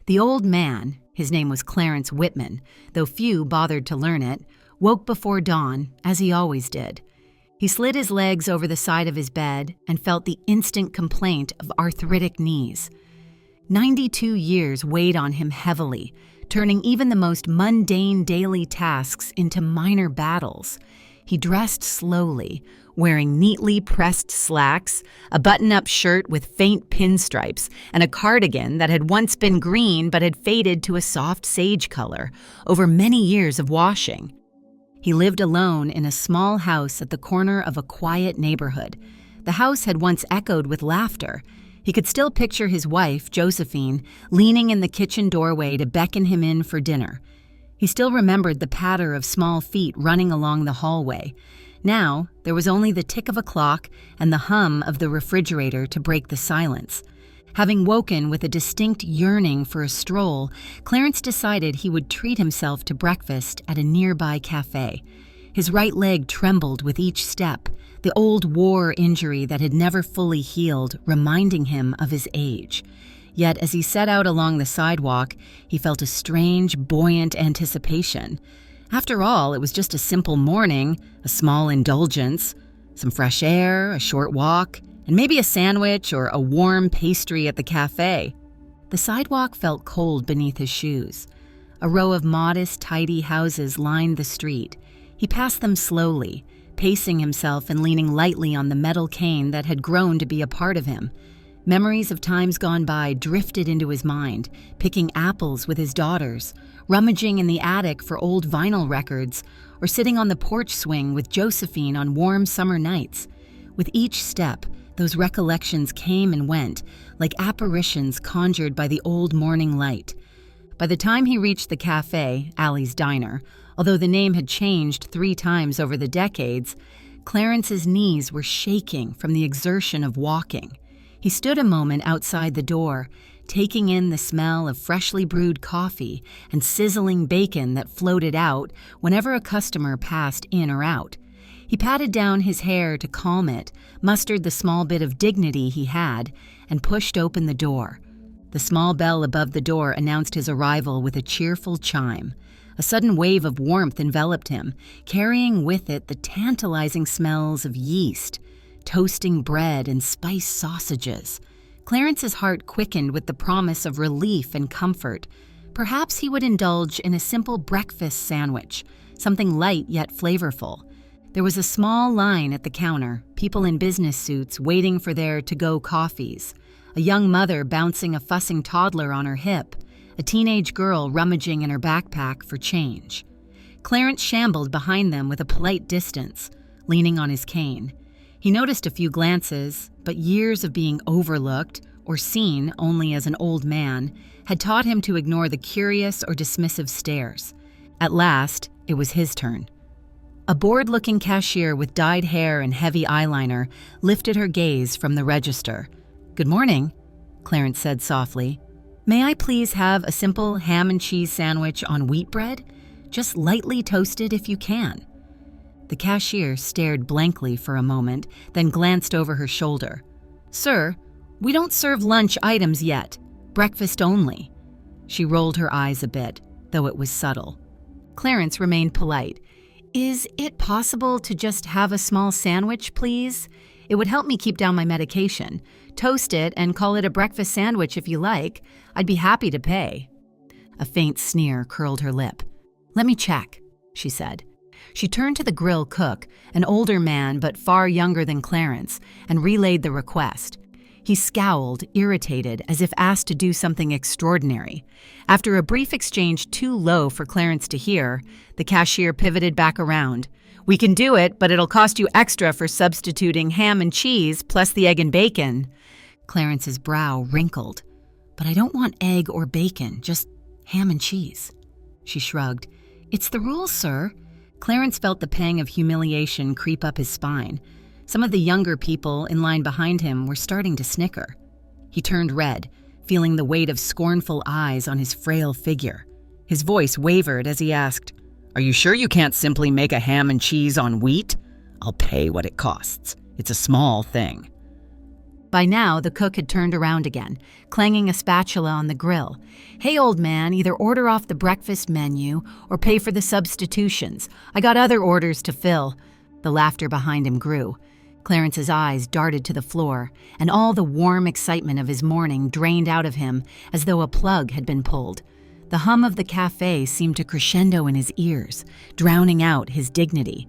The old man, his name was Clarence Whitman, though few bothered to learn it, woke before dawn, as he always did. He slid his legs over the side of his bed and felt the instant complaint of arthritic knees. 92 years weighed on him heavily, turning even the most mundane daily tasks into minor battles. He dressed slowly, wearing neatly pressed slacks, a button-up shirt with faint pinstripes, and a cardigan that had once been green but had faded to a soft sage color over many years of washing. He lived alone in a small house at the corner of a quiet neighborhood. The house had once echoed with laughter. He could still picture his wife, Josephine, leaning in the kitchen doorway to beckon him in for dinner. He still remembered the patter of small feet running along the hallway. Now, there was only the tick of a clock and the hum of the refrigerator to break the silence. Having woken with a distinct yearning for a stroll, Clarence decided he would treat himself to breakfast at a nearby café. His right leg trembled with each step, the old war injury that had never fully healed reminding him of his age. Yet as he set out along the sidewalk, he felt a strange, buoyant anticipation. After all, it was just a simple morning, a small indulgence, some fresh air, a short walk, and maybe a sandwich or a warm pastry at the cafe. The sidewalk felt cold beneath his shoes. A row of modest, tidy houses lined the street. He passed them slowly, pacing himself and leaning lightly on the metal cane that had grown to be a part of him. Memories of times gone by drifted into his mind, picking apples with his daughters, rummaging in the attic for old vinyl records, or sitting on the porch swing with Josephine on warm summer nights. With each step, those recollections came and went, like apparitions conjured by the old morning light. By the time he reached the cafe, Allie's Diner, although the name had changed 3 times over the decades, Clarence's knees were shaking from the exertion of walking. He stood a moment outside the door, taking in the smell of freshly brewed coffee and sizzling bacon that floated out whenever a customer passed in or out. He patted down his hair to calm it, mustered the small bit of dignity he had, and pushed open the door. The small bell above the door announced his arrival with a cheerful chime. A sudden wave of warmth enveloped him, carrying with it the tantalizing smells of yeast, toasting bread, and spiced sausages. Clarence's heart quickened with the promise of relief and comfort. Perhaps he would indulge in a simple breakfast sandwich, something light yet flavorful. There was a small line at the counter, people in business suits waiting for their to-go coffees, a young mother bouncing a fussing toddler on her hip, a teenage girl rummaging in her backpack for change. Clarence shambled behind them with a polite distance, leaning on his cane. He noticed a few glances, but years of being overlooked, or seen only as an old man, had taught him to ignore the curious or dismissive stares. At last, it was his turn. A bored-looking cashier with dyed hair and heavy eyeliner lifted her gaze from the register. "Good morning," Clarence said softly. "May I please have a simple ham and cheese sandwich on wheat bread? Just lightly toasted if you can." The cashier stared blankly for a moment, then glanced over her shoulder. "Sir, we don't serve lunch items yet. Breakfast only." She rolled her eyes a bit, though it was subtle. Clarence remained polite. "Is it possible to just have a small sandwich, please? It would help me keep down my medication. Toast it and call it a breakfast sandwich if you like. I'd be happy to pay." A faint sneer curled her lip. "Let me check," she said. She turned to the grill cook, an older man but far younger than Clarence, and relayed the request. He scowled, irritated, as if asked to do something extraordinary. After a brief exchange too low for Clarence to hear, the cashier pivoted back around. "We can do it, but it'll cost you extra for substituting ham and cheese plus the egg and bacon." Clarence's brow wrinkled. "But I don't want egg or bacon, just ham and cheese." She shrugged. "It's the rules, sir." Clarence felt the pang of humiliation creep up his spine. Some of the younger people in line behind him were starting to snicker. He turned red, feeling the weight of scornful eyes on his frail figure. His voice wavered as he asked, "Are you sure you can't simply make a ham and cheese on wheat? I'll pay what it costs. It's a small thing." By now, the cook had turned around again, clanging a spatula on the grill. "Hey, old man, either order off the breakfast menu or pay for the substitutions. I got other orders to fill." The laughter behind him grew. Clarence's eyes darted to the floor, and all the warm excitement of his morning drained out of him as though a plug had been pulled. The hum of the café seemed to crescendo in his ears, drowning out his dignity.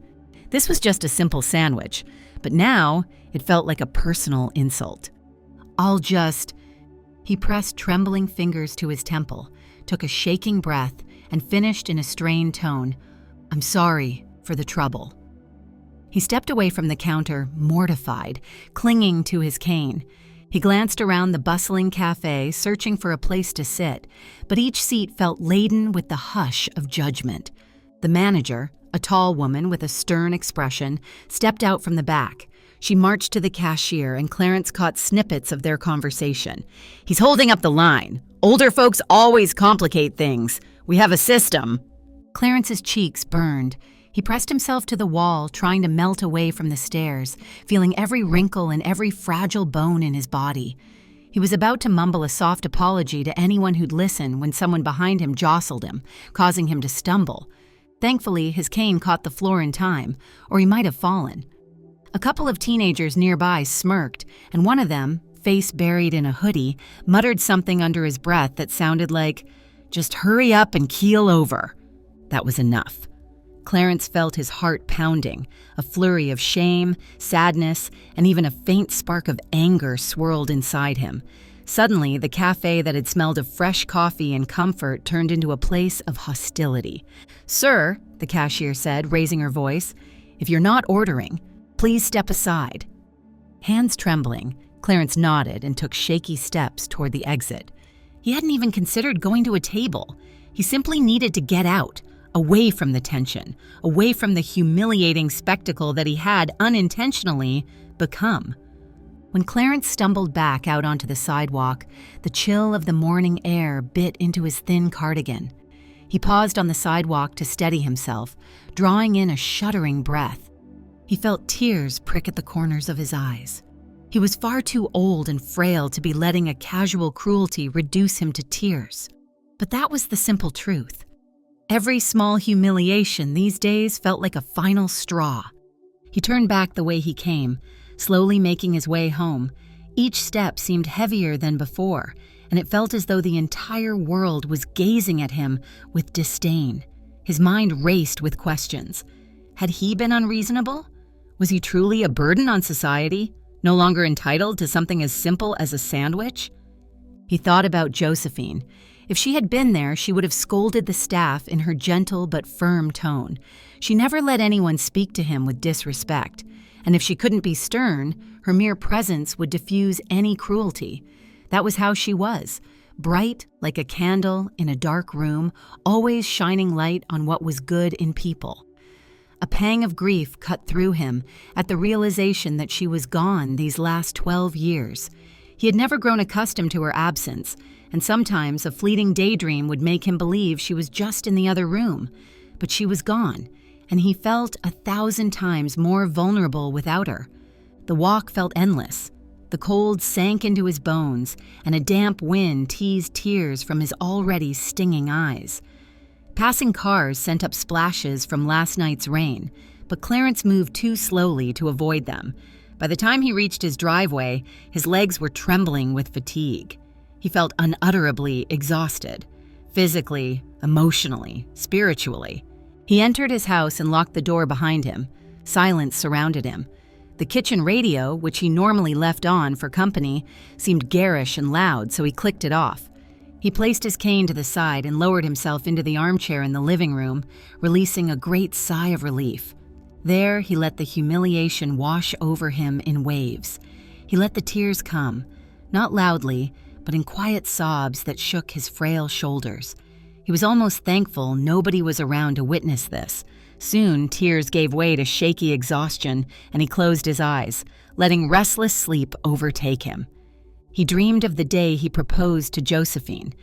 This was just a simple sandwich, but now it felt like a personal insult. He pressed trembling fingers to his temple, took a shaking breath, and finished in a strained tone, "I'm sorry for the trouble." He stepped away from the counter, mortified, clinging to his cane. He glanced around the bustling cafe, searching for a place to sit, but each seat felt laden with the hush of judgment. The manager, a tall woman with a stern expression, stepped out from the back. She marched to the cashier, and Clarence caught snippets of their conversation. "He's holding up the line. Older folks always complicate things. We have a system." Clarence's cheeks burned. He pressed himself to the wall, trying to melt away from the stares, feeling every wrinkle and every fragile bone in his body. He was about to mumble a soft apology to anyone who'd listen when someone behind him jostled him, causing him to stumble. Thankfully, his cane caught the floor in time, or he might have fallen. A couple of teenagers nearby smirked, and one of them, face buried in a hoodie, muttered something under his breath that sounded like, "Just hurry up and keel over." That was enough. Clarence felt his heart pounding. A flurry of shame, sadness, and even a faint spark of anger swirled inside him. Suddenly, the cafe that had smelled of fresh coffee and comfort turned into a place of hostility. "Sir," the cashier said, raising her voice, "if you're not ordering, please step aside." Hands trembling, Clarence nodded and took shaky steps toward the exit. He hadn't even considered going to a table. He simply needed to get out, away from the tension, away from the humiliating spectacle that he had unintentionally become. When Clarence stumbled back out onto the sidewalk, the chill of the morning air bit into his thin cardigan. He paused on the sidewalk to steady himself, drawing in a shuddering breath. He felt tears prick at the corners of his eyes. He was far too old and frail to be letting a casual cruelty reduce him to tears. But that was the simple truth. Every small humiliation these days felt like a final straw. He turned back the way he came, slowly making his way home. Each step seemed heavier than before, and it felt as though the entire world was gazing at him with disdain. His mind raced with questions. Had he been unreasonable? Was he truly a burden on society, no longer entitled to something as simple as a sandwich? He thought about Josephine. If she had been there, she would have scolded the staff in her gentle but firm tone. She never let anyone speak to him with disrespect, and if she couldn't be stern, her mere presence would diffuse any cruelty. That was how she was, bright like a candle in a dark room, always shining light on what was good in people. A pang of grief cut through him at the realization that she was gone these last 12 years. He had never grown accustomed to her absence, and sometimes a fleeting daydream would make him believe she was just in the other room. But she was gone, and he felt 1,000 times more vulnerable without her. The walk felt endless. The cold sank into his bones, and a damp wind teased tears from his already stinging eyes. Passing cars sent up splashes from last night's rain, but Clarence moved too slowly to avoid them. By the time he reached his driveway, his legs were trembling with fatigue. He felt unutterably exhausted, physically, emotionally, spiritually. He entered his house and locked the door behind him. Silence surrounded him. The kitchen radio, which he normally left on for company, seemed garish and loud, so he clicked it off. He placed his cane to the side and lowered himself into the armchair in the living room, releasing a great sigh of relief. There, he let the humiliation wash over him in waves. He let the tears come, not loudly, but in quiet sobs that shook his frail shoulders. He was almost thankful nobody was around to witness this. Soon, tears gave way to shaky exhaustion, and he closed his eyes, letting restless sleep overtake him. He dreamed of the day he proposed to Josephine.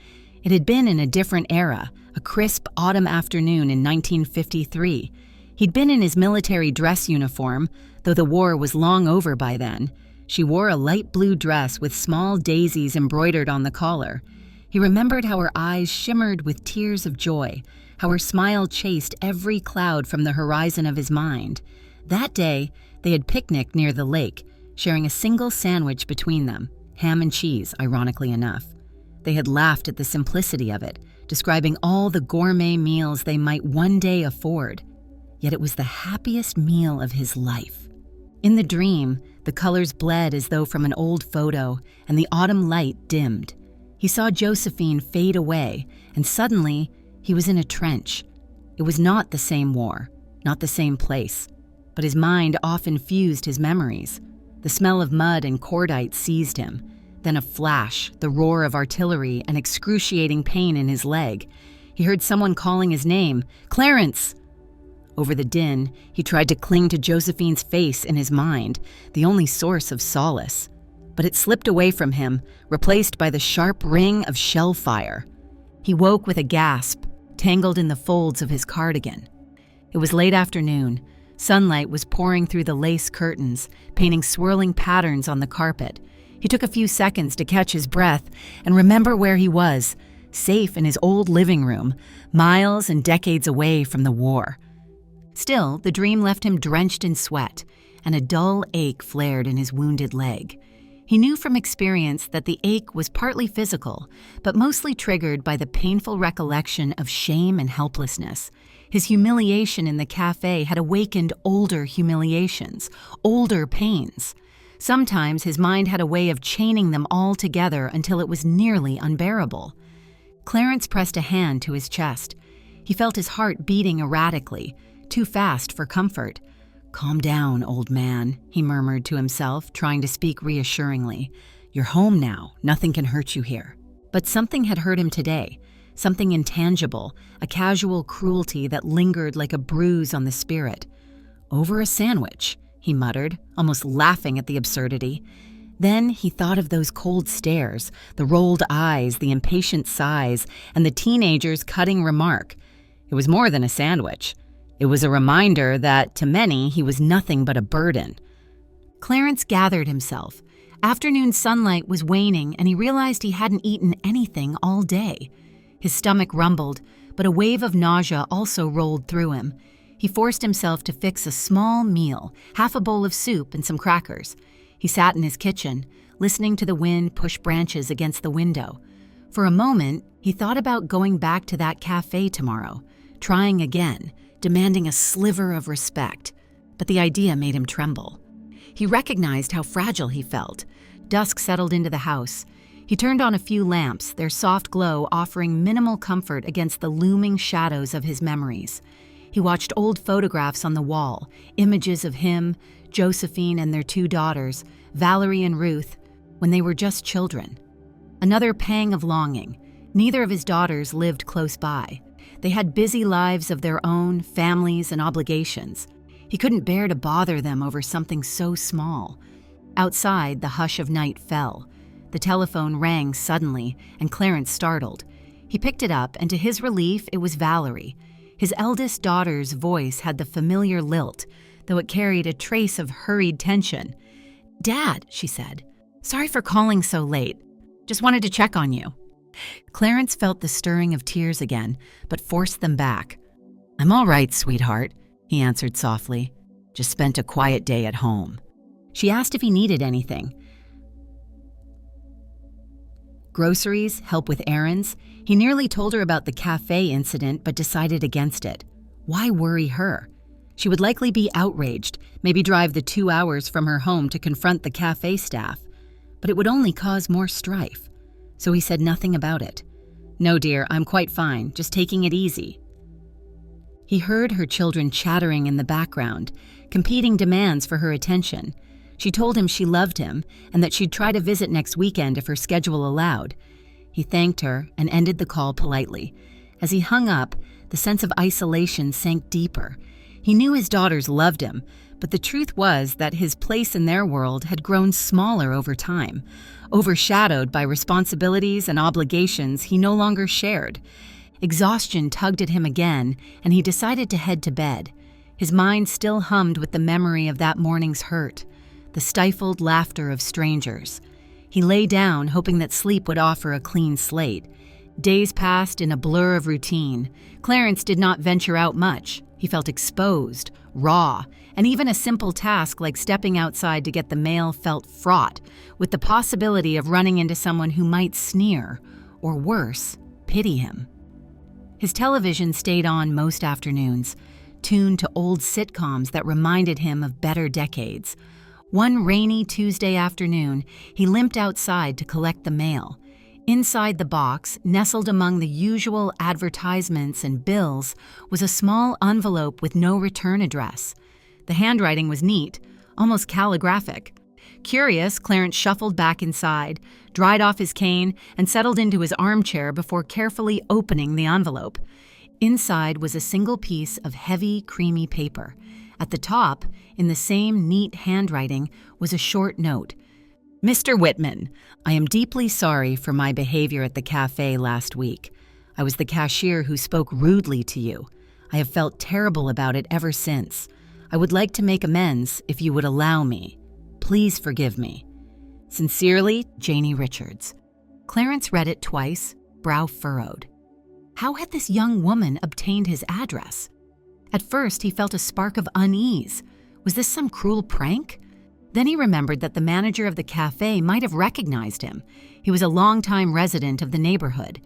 It had been in a different era, a crisp autumn afternoon in 1953. He'd been in his military dress uniform, though the war was long over by then. She wore a light blue dress with small daisies embroidered on the collar. He remembered how her eyes shimmered with tears of joy, how her smile chased every cloud from the horizon of his mind. That day, they had picnicked near the lake, sharing a single sandwich between them, ham and cheese, ironically enough. They had laughed at the simplicity of it, describing all the gourmet meals they might one day afford. Yet it was the happiest meal of his life. In the dream, the colors bled as though from an old photo, and the autumn light dimmed. He saw Josephine fade away, and suddenly, he was in a trench. It was not the same war, not the same place, but his mind often fused his memories. The smell of mud and cordite seized him. Then a flash, the roar of artillery, and excruciating pain in his leg. He heard someone calling his name, "Clarence!" Over the din, he tried to cling to Josephine's face in his mind, the only source of solace. But it slipped away from him, replaced by the sharp ring of shell fire. He woke with a gasp, tangled in the folds of his cardigan. It was late afternoon. Sunlight was pouring through the lace curtains, painting swirling patterns on the carpet. He took a few seconds to catch his breath and remember where he was, safe in his old living room, miles and decades away from the war. Still, the dream left him drenched in sweat, and a dull ache flared in his wounded leg. He knew from experience that the ache was partly physical, but mostly triggered by the painful recollection of shame and helplessness. His humiliation in the café had awakened older humiliations, older pains. Sometimes his mind had a way of chaining them all together until it was nearly unbearable. Clarence pressed a hand to his chest. He felt his heart beating erratically, too fast for comfort. "Calm down, old man," he murmured to himself, trying to speak reassuringly. "You're home now. Nothing can hurt you here." But something had hurt him today, something intangible, a casual cruelty that lingered like a bruise on the spirit. "Over a sandwich," he muttered, almost laughing at the absurdity. Then he thought of those cold stares, the rolled eyes, the impatient sighs, and the teenager's cutting remark. It was more than a sandwich. It was a reminder that, to many, he was nothing but a burden. Clarence gathered himself. Afternoon sunlight was waning, and he realized he hadn't eaten anything all day. His stomach rumbled, but a wave of nausea also rolled through him. He forced himself to fix a small meal, half a bowl of soup and some crackers. He sat in his kitchen, listening to the wind push branches against the window. For a moment, he thought about going back to that cafe tomorrow, trying again, demanding a sliver of respect, but the idea made him tremble. He recognized how fragile he felt. Dusk settled into the house. He turned on a few lamps, their soft glow offering minimal comfort against the looming shadows of his memories. He watched old photographs on the wall, images of him, Josephine and their two daughters, Valerie and Ruth, when they were just children. Another pang of longing. Neither of his daughters lived close by. They had busy lives of their own, families and obligations. He couldn't bear to bother them over something so small. Outside, the hush of night fell. The telephone rang suddenly, and Clarence startled. He picked it up, and to his relief, it was Valerie. His eldest daughter's voice had the familiar lilt, though it carried a trace of hurried tension. "Dad," she said, "sorry for calling so late. Just wanted to check on you." Clarence felt the stirring of tears again, but forced them back. "I'm all right, sweetheart," he answered softly. "Just spent a quiet day at home." She asked if he needed anything. Groceries, help with errands. He nearly told her about the cafe incident, but decided against it. Why worry her? She would likely be outraged, maybe drive the 2 hours from her home to confront the cafe staff. But it would only cause more strife. So he said nothing about it. "No, dear, I'm quite fine, just taking it easy." He heard her children chattering in the background, competing demands for her attention. She told him she loved him and that she'd try to visit next weekend if her schedule allowed. He thanked her and ended the call politely. As he hung up, the sense of isolation sank deeper. He knew his daughters loved him, but the truth was that his place in their world had grown smaller over time, overshadowed by responsibilities and obligations he no longer shared. Exhaustion tugged at him again, and he decided to head to bed. His mind still hummed with the memory of that morning's hurt. the stifled laughter of strangers. He lay down, hoping that sleep would offer a clean slate. Days passed in a blur of routine. Clarence did not venture out much. He felt exposed, raw, and even a simple task like stepping outside to get the mail felt fraught, with the possibility of running into someone who might sneer, or worse, pity him. His television stayed on most afternoons, tuned to old sitcoms that reminded him of better decades. One rainy Tuesday afternoon, he limped outside to collect the mail. Inside the box, nestled among the usual advertisements and bills, was a small envelope with no return address. The handwriting was neat, almost calligraphic. Curious, Clarence shuffled back inside, dried off his cane, and settled into his armchair before carefully opening the envelope. Inside was a single piece of heavy, creamy paper. At the top, in the same neat handwriting, was a short note. Mr. Whitman, I am deeply sorry for my behavior at the café last week. I was the cashier who spoke rudely to you. I have felt terrible about it ever since. I would like to make amends if you would allow me. Please forgive me. Sincerely, Janie Richards. Clarence read it twice, brow furrowed. How had this young woman obtained his address? At first, he felt a spark of unease. Was this some cruel prank? Then he remembered that the manager of the cafe might have recognized him. He was a longtime resident of the neighborhood.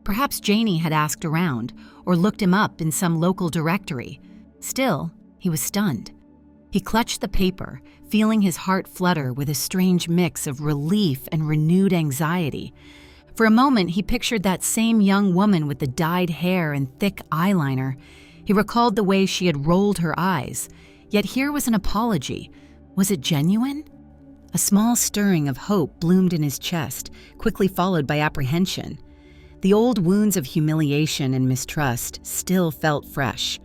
Perhaps Janie had asked around or looked him up in some local directory. Still, he was stunned. He clutched the paper, feeling his heart flutter with a strange mix of relief and renewed anxiety. For a moment, he pictured that same young woman with the dyed hair and thick eyeliner. He recalled the way she had rolled her eyes. Yet here was an apology. Was it genuine? A small stirring of hope bloomed in his chest, quickly followed by apprehension. The old wounds of humiliation and mistrust still felt fresh.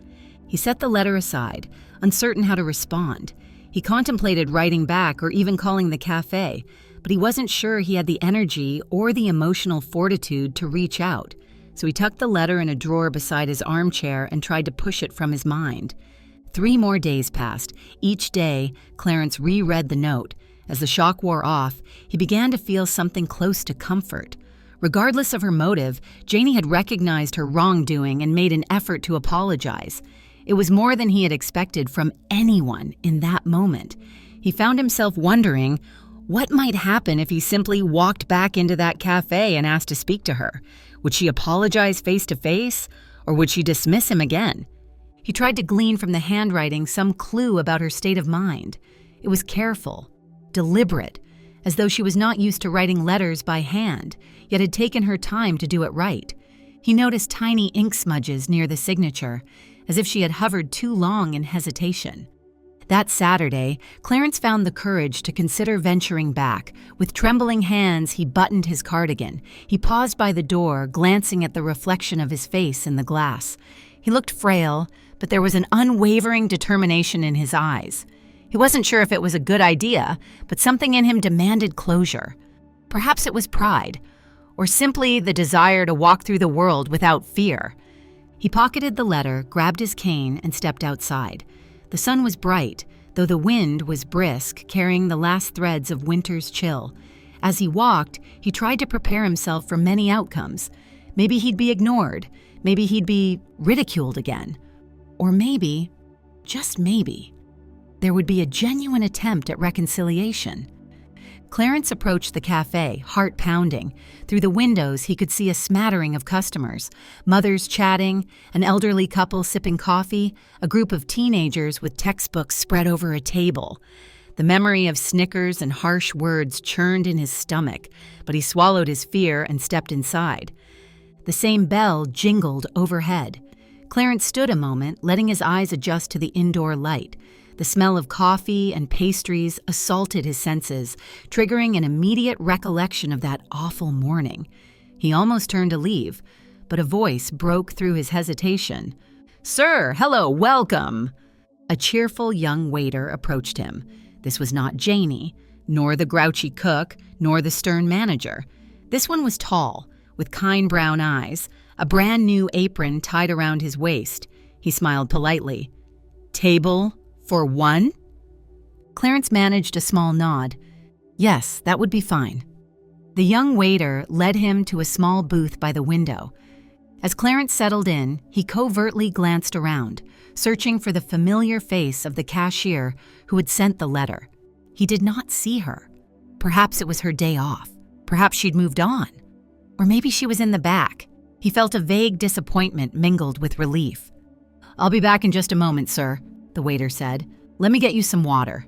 He set the letter aside, uncertain how to respond. He contemplated writing back or even calling the cafe, but he wasn't sure he had the energy or the emotional fortitude to reach out. So he tucked the letter in a drawer beside his armchair and tried to push it from his mind. 3 more days passed. Each day, Clarence reread the note. As the shock wore off, he began to feel something close to comfort. Regardless of her motive, Janie had recognized her wrongdoing and made an effort to apologize. It was more than he had expected from anyone in that moment. He found himself wondering, what might happen if he simply walked back into that cafe and asked to speak to her? Would she apologize face to face, or would she dismiss him again? He tried to glean from the handwriting some clue about her state of mind. It was careful, deliberate, as though she was not used to writing letters by hand, yet had taken her time to do it right. He noticed tiny ink smudges near the signature, as if she had hovered too long in hesitation. That Saturday, Clarence found the courage to consider venturing back. With trembling hands, he buttoned his cardigan. He paused by the door, glancing at the reflection of his face in the glass. He looked frail, but there was an unwavering determination in his eyes. He wasn't sure if it was a good idea, but something in him demanded closure. Perhaps it was pride, or simply the desire to walk through the world without fear. He pocketed the letter, grabbed his cane, and stepped outside. The sun was bright, though the wind was brisk, carrying the last threads of winter's chill. As he walked, he tried to prepare himself for many outcomes. Maybe he'd be ignored. Maybe he'd be ridiculed again. Or maybe, just maybe, there would be a genuine attempt at reconciliation. Clarence approached the cafe, heart pounding. Through the windows, he could see a smattering of customers, mothers chatting, an elderly couple sipping coffee, a group of teenagers with textbooks spread over a table. The memory of snickers and harsh words churned in his stomach, but he swallowed his fear and stepped inside. The same bell jingled overhead. Clarence stood a moment, letting his eyes adjust to the indoor light. The smell of coffee and pastries assaulted his senses, triggering an immediate recollection of that awful morning. He almost turned to leave, but a voice broke through his hesitation. "Sir, hello, welcome!" A cheerful young waiter approached him. This was not Janie, nor the grouchy cook, nor the stern manager. This one was tall, with kind brown eyes, a brand new apron tied around his waist. He smiled politely. "Table for one?" Clarence managed a small nod. Yes, that would be fine. The young waiter led him to a small booth by the window. As Clarence settled in, he covertly glanced around, searching for the familiar face of the cashier who had sent the letter. He did not see her. Perhaps it was her day off. Perhaps she'd moved on. Or maybe she was in the back. He felt a vague disappointment mingled with relief. "I'll be back in just a moment, sir," the waiter said. "Let me get you some water."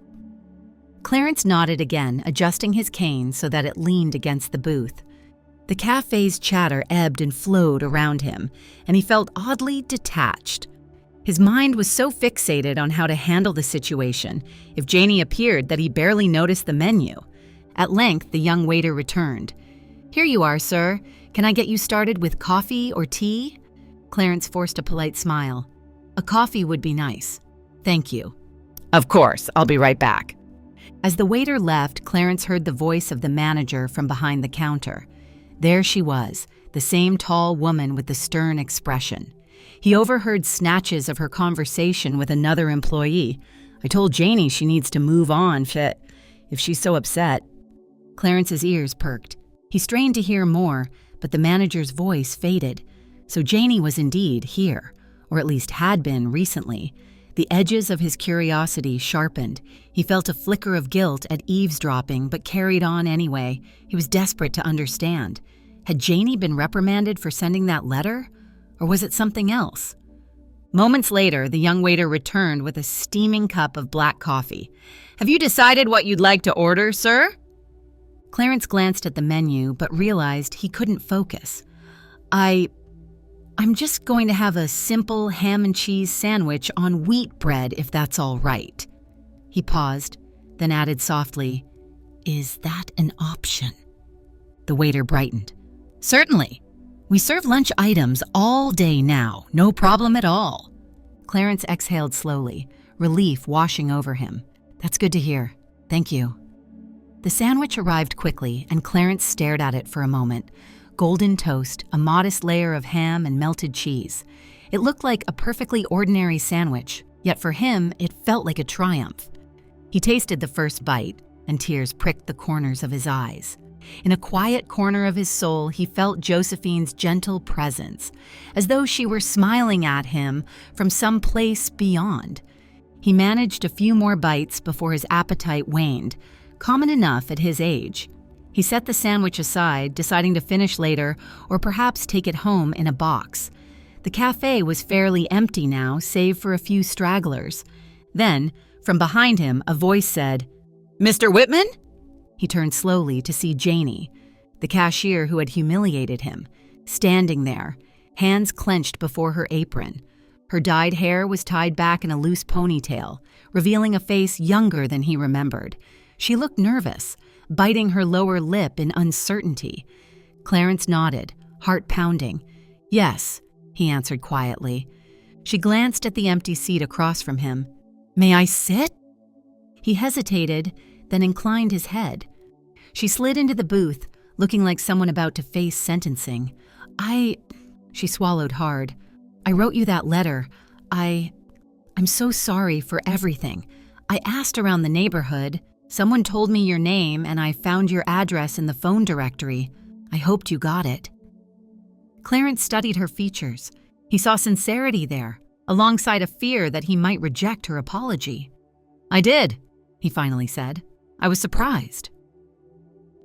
Clarence nodded again, adjusting his cane so that it leaned against the booth. The cafe's chatter ebbed and flowed around him, and he felt oddly detached. His mind was so fixated on how to handle the situation if Janie appeared that he barely noticed the menu. At length, the young waiter returned. "Here you are, sir. Can I get you started with coffee or tea?" Clarence forced a polite smile. "A coffee would be nice. Thank you." "Of course, I'll be right back." As the waiter left, Clarence heard the voice of the manager from behind the counter. There she was, the same tall woman with the stern expression. He overheard snatches of her conversation with another employee. "I told Janie she needs to move on if she's so upset." Clarence's ears perked. He strained to hear more, but the manager's voice faded. So Janie was indeed here, or at least had been recently. The edges of his curiosity sharpened. He felt a flicker of guilt at eavesdropping, but carried on anyway. He was desperate to understand. Had Janie been reprimanded for sending that letter? Or was it something else? Moments later, the young waiter returned with a steaming cup of black coffee. "Have you decided what you'd like to order, sir?" Clarence glanced at the menu, but realized he couldn't focus. I'm just going to have a simple ham and cheese sandwich on wheat bread, if that's all right." He paused, then added softly, "Is that an option?" The waiter brightened. "Certainly. We serve lunch items all day now, no problem at all." Clarence exhaled slowly, relief washing over him. "That's good to hear. Thank you." The sandwich arrived quickly, and Clarence stared at it for a moment. Golden toast, a modest layer of ham and melted cheese. It looked like a perfectly ordinary sandwich, yet for him, it felt like a triumph. He tasted the first bite, and tears pricked the corners of his eyes. In a quiet corner of his soul, he felt Josephine's gentle presence, as though she were smiling at him from some place beyond. He managed a few more bites before his appetite waned, common enough at his age. He set the sandwich aside, deciding to finish later or perhaps take it home in a box. The cafe was fairly empty now, save for a few stragglers. Then, from behind him, a voice said, "Mr. Whitman?" He turned slowly to see Janie, the cashier who had humiliated him, standing there, hands clenched before her apron. Her dyed hair was tied back in a loose ponytail, revealing a face younger than he remembered. She looked nervous, biting her lower lip in uncertainty. Clarence nodded, heart pounding. "Yes," he answered quietly. She glanced at the empty seat across from him. "May I sit?" He hesitated, then inclined his head. She slid into the booth, looking like someone about to face sentencing. She swallowed hard. "I wrote you that letter. I'm so sorry for everything. I asked around the neighborhood. Someone told me your name, and I found your address in the phone directory. I hoped you got it." Clarence studied her features. He saw sincerity there, alongside a fear that he might reject her apology. "I did," he finally said. "I was surprised."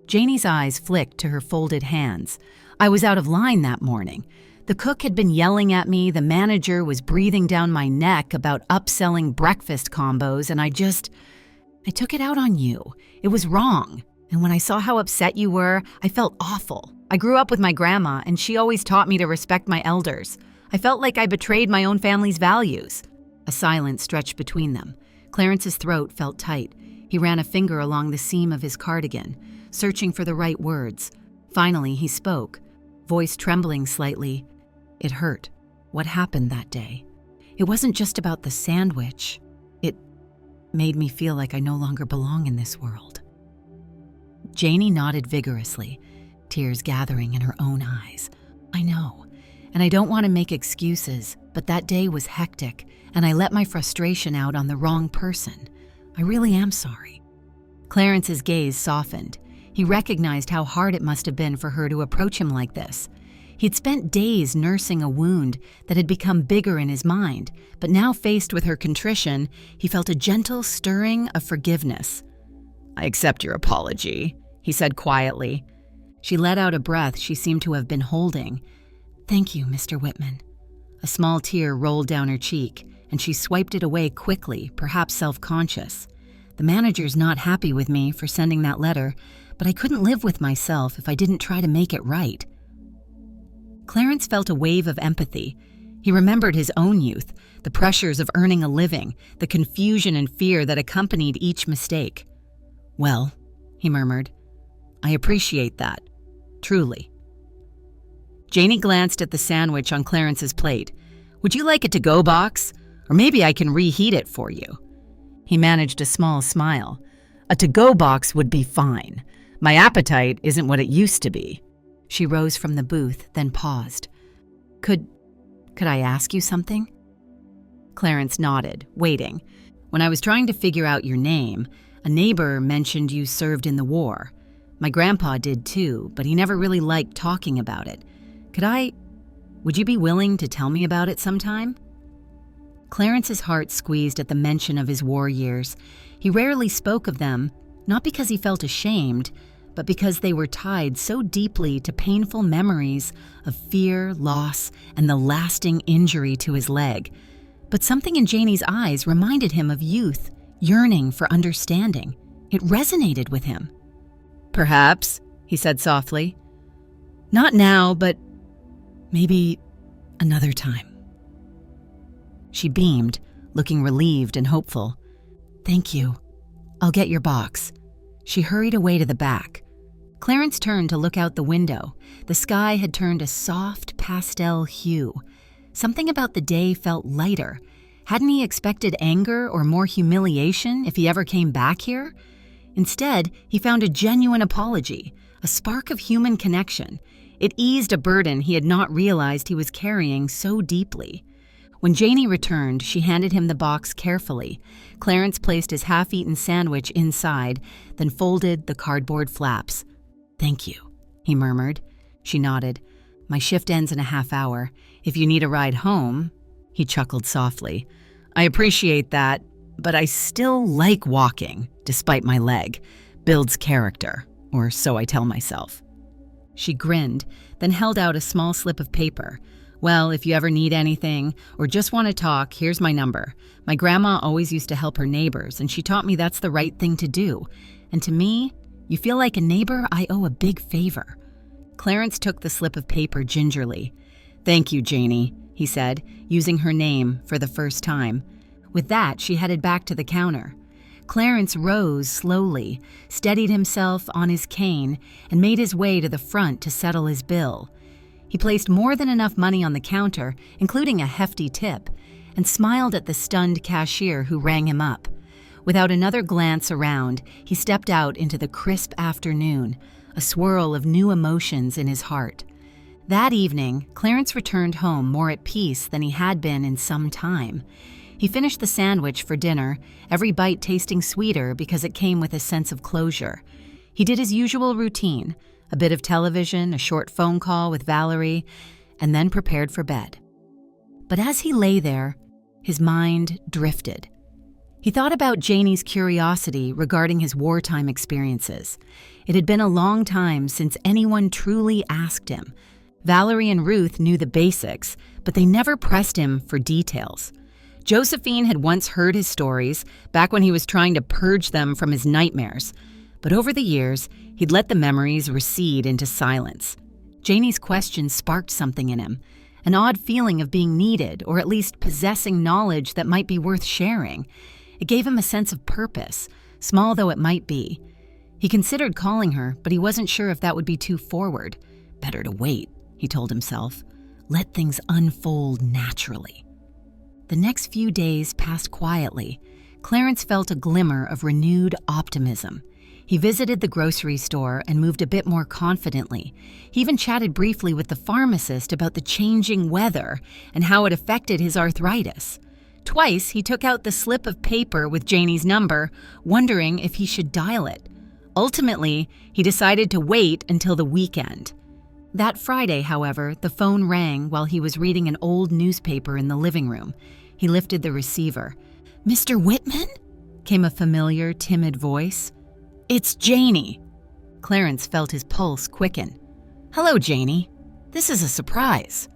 Janie's eyes flicked to her folded hands. "I was out of line that morning. The cook had been yelling at me, the manager was breathing down my neck about upselling breakfast combos, and I took it out on you. It was wrong. And when I saw how upset you were, I felt awful. I grew up with my grandma, and she always taught me to respect my elders. I felt like I betrayed my own family's values." A silence stretched between them. Clarence's throat felt tight. He ran a finger along the seam of his cardigan, searching for the right words. Finally, he spoke, voice trembling slightly. "It hurt. What happened that day? It wasn't just about the sandwich. It made me feel like I no longer belong in this world." Janie nodded vigorously, tears gathering in her own eyes. "I know, and I don't want to make excuses, but that day was hectic, and I let my frustration out on the wrong person. I really am sorry." Clarence's gaze softened. He recognized how hard it must have been for her to approach him like this. He'd spent days nursing a wound that had become bigger in his mind, but now faced with her contrition, he felt a gentle stirring of forgiveness. "I accept your apology," he said quietly. She let out a breath she seemed to have been holding. "Thank you, Mr. Whitman." A small tear rolled down her cheek, and she swiped it away quickly, perhaps self-conscious. "The manager's not happy with me for sending that letter, but I couldn't live with myself if I didn't try to make it right." Clarence felt a wave of empathy. He remembered his own youth, the pressures of earning a living, the confusion and fear that accompanied each mistake. "Well," he murmured, "I appreciate that. Truly." Janie glanced at the sandwich on Clarence's plate. "Would you like a to-go box? Or maybe I can reheat it for you." He managed a small smile. "A to-go box would be fine. My appetite isn't what it used to be." She rose from the booth, then paused. Could I ask you something?" Clarence nodded, waiting. "When I was trying to figure out your name, a neighbor mentioned you served in the war. My grandpa did too, but he never really liked talking about it. Would you be willing to tell me about it sometime?" Clarence's heart squeezed at the mention of his war years. He rarely spoke of them, not because he felt ashamed, but because they were tied so deeply to painful memories of fear, loss, and the lasting injury to his leg. But something in Janie's eyes reminded him of youth, yearning for understanding. It resonated with him. "Perhaps," he said softly. "Not now, but maybe another time." She beamed, looking relieved and hopeful. "Thank you. I'll get your box." She hurried away to the back. Clarence turned to look out the window. The sky had turned a soft pastel hue. Something about the day felt lighter. Hadn't he expected anger or more humiliation if he ever came back here? Instead, he found a genuine apology, a spark of human connection. It eased a burden he had not realized he was carrying so deeply. When Janie returned, she handed him the box carefully. Clarence placed his half-eaten sandwich inside, then folded the cardboard flaps. "Thank you," he murmured. She nodded. "My shift ends in a half hour. If you need a ride home," he chuckled softly. "I appreciate that, but I still like walking, despite my leg. Builds character, or so I tell myself." She grinned, then held out a small slip of paper. "Well, if you ever need anything, or just want to talk, here's my number. My grandma always used to help her neighbors, and she taught me that's the right thing to do. And to me, you feel like a neighbor I owe a big favor." Clarence took the slip of paper gingerly. "Thank you, Janie," he said, using her name for the first time. With that, she headed back to the counter. Clarence rose slowly, steadied himself on his cane, and made his way to the front to settle his bill. He placed more than enough money on the counter, including a hefty tip, and smiled at the stunned cashier who rang him up. Without another glance around, he stepped out into the crisp afternoon, a swirl of new emotions in his heart. That evening, Clarence returned home more at peace than he had been in some time. He finished the sandwich for dinner, every bite tasting sweeter because it came with a sense of closure. He did his usual routine, a bit of television, a short phone call with Valerie, and then prepared for bed. But as he lay there, his mind drifted. He thought about Janie's curiosity regarding his wartime experiences. It had been a long time since anyone truly asked him. Valerie and Ruth knew the basics, but they never pressed him for details. Josephine had once heard his stories, back when he was trying to purge them from his nightmares. But over the years, he'd let the memories recede into silence. Janie's questions sparked something in him, an odd feeling of being needed, or at least possessing knowledge that might be worth sharing. It gave him a sense of purpose, small though it might be. He considered calling her, but he wasn't sure if that would be too forward. Better to wait, he told himself. Let things unfold naturally. The next few days passed quietly. Clarence felt a glimmer of renewed optimism. He visited the grocery store and moved a bit more confidently. He even chatted briefly with the pharmacist about the changing weather and how it affected his arthritis. Twice, he took out the slip of paper with Janie's number, wondering if he should dial it. Ultimately, he decided to wait until the weekend. That Friday, however, the phone rang while he was reading an old newspaper in the living room. He lifted the receiver. "Mr. Whitman?" came a familiar, timid voice. "It's Janie." Clarence felt his pulse quicken. "Hello, Janie. This is a surprise.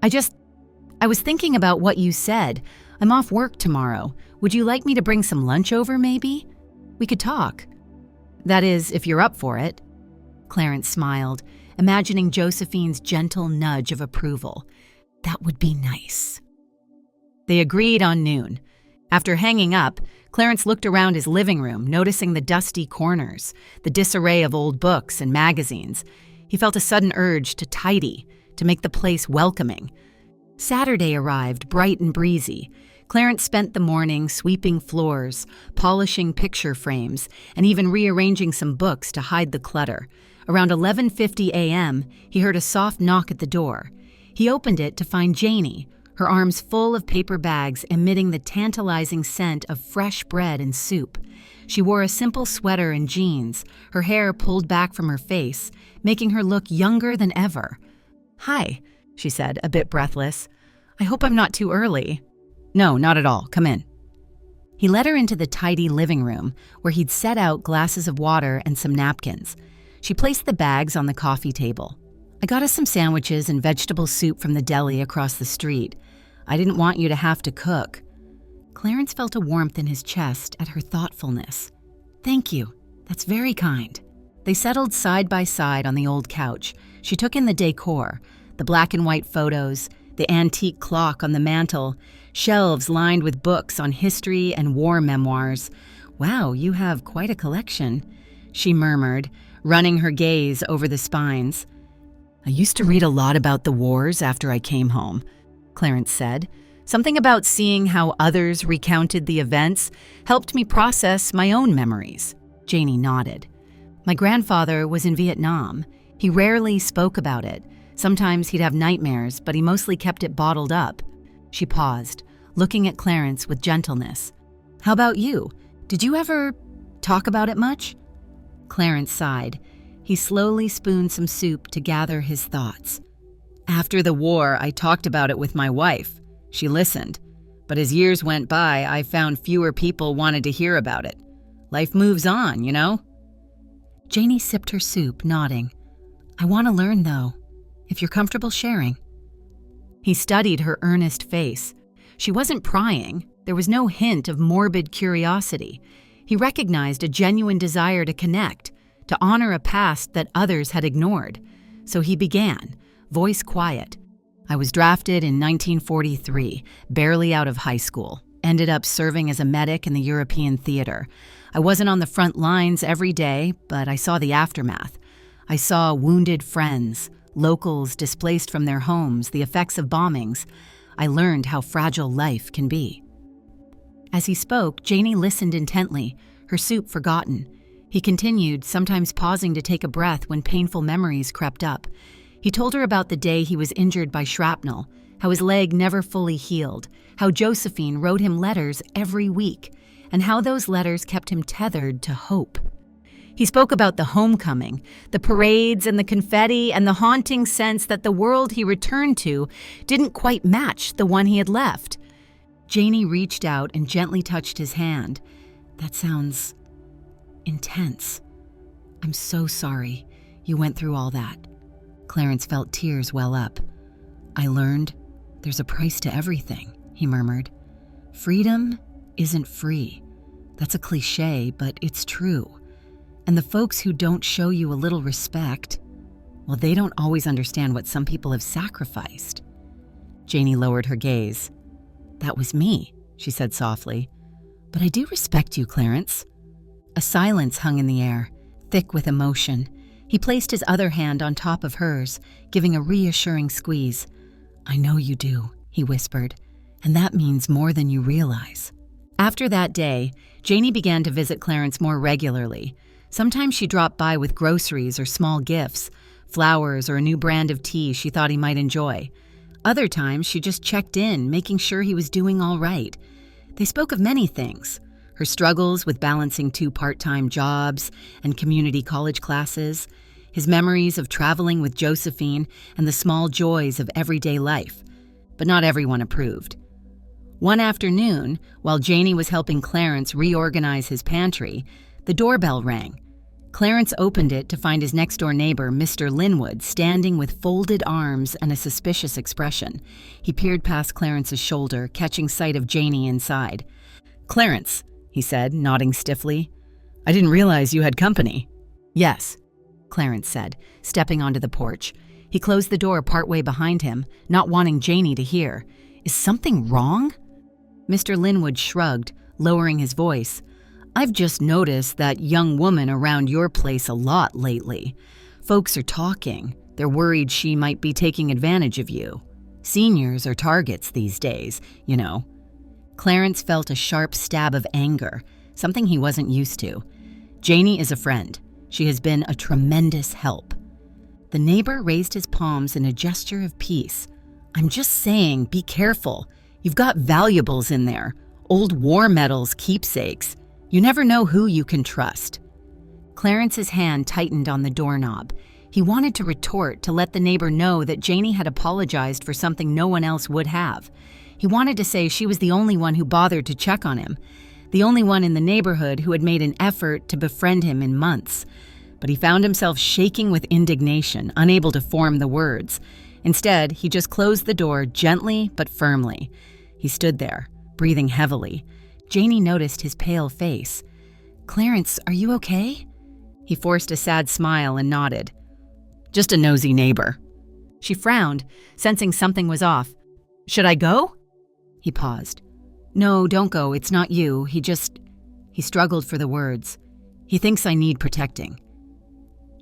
I was thinking about what you said. I'm off work tomorrow. Would you like me to bring some lunch over, maybe? We could talk. That is, if you're up for it." Clarence smiled, imagining Josephine's gentle nudge of approval. That would be nice. They agreed on noon. After hanging up, Clarence looked around his living room, noticing the dusty corners, the disarray of old books and magazines. He felt a sudden urge to tidy, to make the place welcoming. Saturday arrived, bright and breezy. Clarence spent the morning sweeping floors, polishing picture frames, and even rearranging some books to hide the clutter. Around 11:50 a.m., he heard a soft knock at the door. He opened it to find Janie, her arms full of paper bags emitting the tantalizing scent of fresh bread and soup. She wore a simple sweater and jeans, her hair pulled back from her face, making her look younger than ever. "Hi," she said, a bit breathless. "I hope I'm not too early." "No, not at all. Come in." He led her into the tidy living room, where he'd set out glasses of water and some napkins. She placed the bags on the coffee table. "I got us some sandwiches and vegetable soup from the deli across the street. I didn't want you to have to cook." Clarence felt a warmth in his chest at her thoughtfulness. "Thank you. That's very kind." They settled side by side on the old couch. She took in the decor, the black and white photos, the antique clock on the mantel, shelves lined with books on history and war memoirs. "Wow, you have quite a collection," she murmured, running her gaze over the spines. "I used to read a lot about the wars after I came home," Clarence said. "Something about seeing how others recounted the events helped me process my own memories." Janie nodded. "My grandfather was in Vietnam. He rarely spoke about it. Sometimes he'd have nightmares, but he mostly kept it bottled up." She paused, looking at Clarence with gentleness. "How about you? Did you ever talk about it much?" Clarence sighed. He slowly spooned some soup to gather his thoughts. "After the war, I talked about it with my wife. She listened. But as years went by, I found fewer people wanted to hear about it. Life moves on, you know?" Janie sipped her soup, nodding. "I want to learn, though, if you're comfortable sharing." He studied her earnest face. She wasn't prying. There was no hint of morbid curiosity. He recognized a genuine desire to connect, to honor a past that others had ignored. So he began, voice quiet. "I was drafted in 1943, barely out of high school. Ended up serving as a medic in the European theater. I wasn't on the front lines every day, but I saw the aftermath. I saw wounded friends, locals displaced from their homes, the effects of bombings. I learned how fragile life can be." As he spoke, Janie listened intently, her soup forgotten. He continued, sometimes pausing to take a breath when painful memories crept up. He told her about the day he was injured by shrapnel, how his leg never fully healed, how Josephine wrote him letters every week, and how those letters kept him tethered to hope. He spoke about the homecoming, the parades and the confetti, and the haunting sense that the world he returned to didn't quite match the one he had left. Janie reached out and gently touched his hand. "That sounds intense. I'm so sorry you went through all that." Clarence felt tears well up. "I learned there's a price to everything," he murmured. "Freedom isn't free. That's a cliche, but it's true. And the folks who don't show you a little respect, well, they don't always understand what some people have sacrificed." Janie lowered her gaze. "That was me," she said softly. "But I do respect you, Clarence." A silence hung in the air, thick with emotion. He placed his other hand on top of hers, giving a reassuring squeeze. "I know you do," he whispered, "and that means more than you realize." After that day, Janie began to visit Clarence more regularly. Sometimes she dropped by with groceries or small gifts, flowers or a new brand of tea she thought he might enjoy. Other times, she just checked in, making sure he was doing all right. They spoke of many things: her struggles with balancing 2 part-time jobs and community college classes, his memories of traveling with Josephine, and the small joys of everyday life. But not everyone approved. One afternoon, while Janie was helping Clarence reorganize his pantry, the doorbell rang. Clarence opened it to find his next-door neighbor, Mr. Linwood, standing with folded arms and a suspicious expression. He peered past Clarence's shoulder, catching sight of Janie inside. "Clarence," he said, nodding stiffly. "I didn't realize you had company." "Yes," Clarence said, stepping onto the porch. He closed the door partway behind him, not wanting Janie to hear. "Is something wrong?" Mr. Linwood shrugged, lowering his voice. "I've just noticed that young woman around your place a lot lately. Folks are talking. They're worried she might be taking advantage of you. Seniors are targets these days, you know." Clarence felt a sharp stab of anger, something he wasn't used to. "Janie is a friend. She has been a tremendous help." The neighbor raised his palms in a gesture of peace. "I'm just saying, be careful. You've got valuables in there. Old war medals, keepsakes. You never know who you can trust." Clarence's hand tightened on the doorknob. He wanted to retort, to let the neighbor know that Janie had apologized for something no one else would have. He wanted to say she was the only one who bothered to check on him, the only one in the neighborhood who had made an effort to befriend him in months. But he found himself shaking with indignation, unable to form the words. Instead, he just closed the door gently but firmly. He stood there, breathing heavily. Janie noticed his pale face. "Clarence, are you okay?" He forced a sad smile and nodded. "Just a nosy neighbor." She frowned, sensing something was off. "Should I go?" He paused. "No, don't go. It's not you. He struggled for the words. "He thinks I need protecting."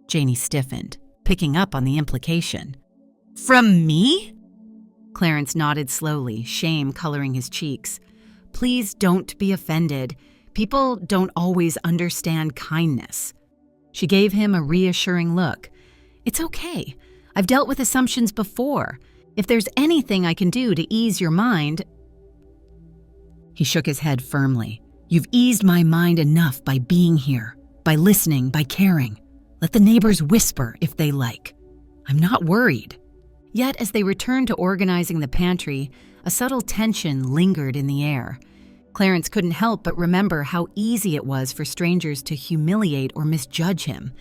Janie stiffened, picking up on the implication. "From me?" Clarence nodded slowly, shame coloring his cheeks. "Please don't be offended. People don't always understand kindness." She gave him a reassuring look. "It's okay. I've dealt with assumptions before. If there's anything I can do to ease your mind—" He shook his head firmly. "You've eased my mind enough by being here, by listening, by caring. Let the neighbors whisper if they like. I'm not worried." Yet, as they returned to organizing the pantry, a subtle tension lingered in the air. Clarence couldn't help but remember how easy it was for strangers to humiliate or misjudge him,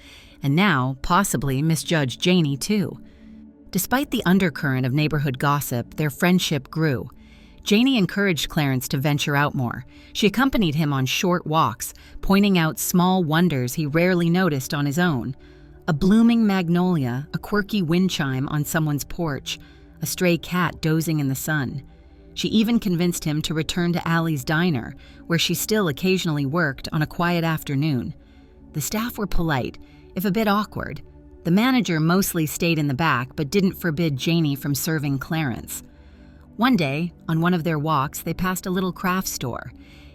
and now, possibly, misjudge Janie too. Despite the undercurrent of neighborhood gossip, their friendship grew. Janie encouraged Clarence to venture out more. She accompanied him on short walks, pointing out small wonders he rarely noticed on his own. A blooming magnolia, a quirky wind chime on someone's porch, a stray cat dozing in the sun. She even convinced him to return to Allie's diner, where she still occasionally worked on a quiet afternoon. The staff were polite, if a bit awkward. The manager mostly stayed in the back but didn't forbid Janie from serving Clarence. One day, on one of their walks, they passed a little craft store.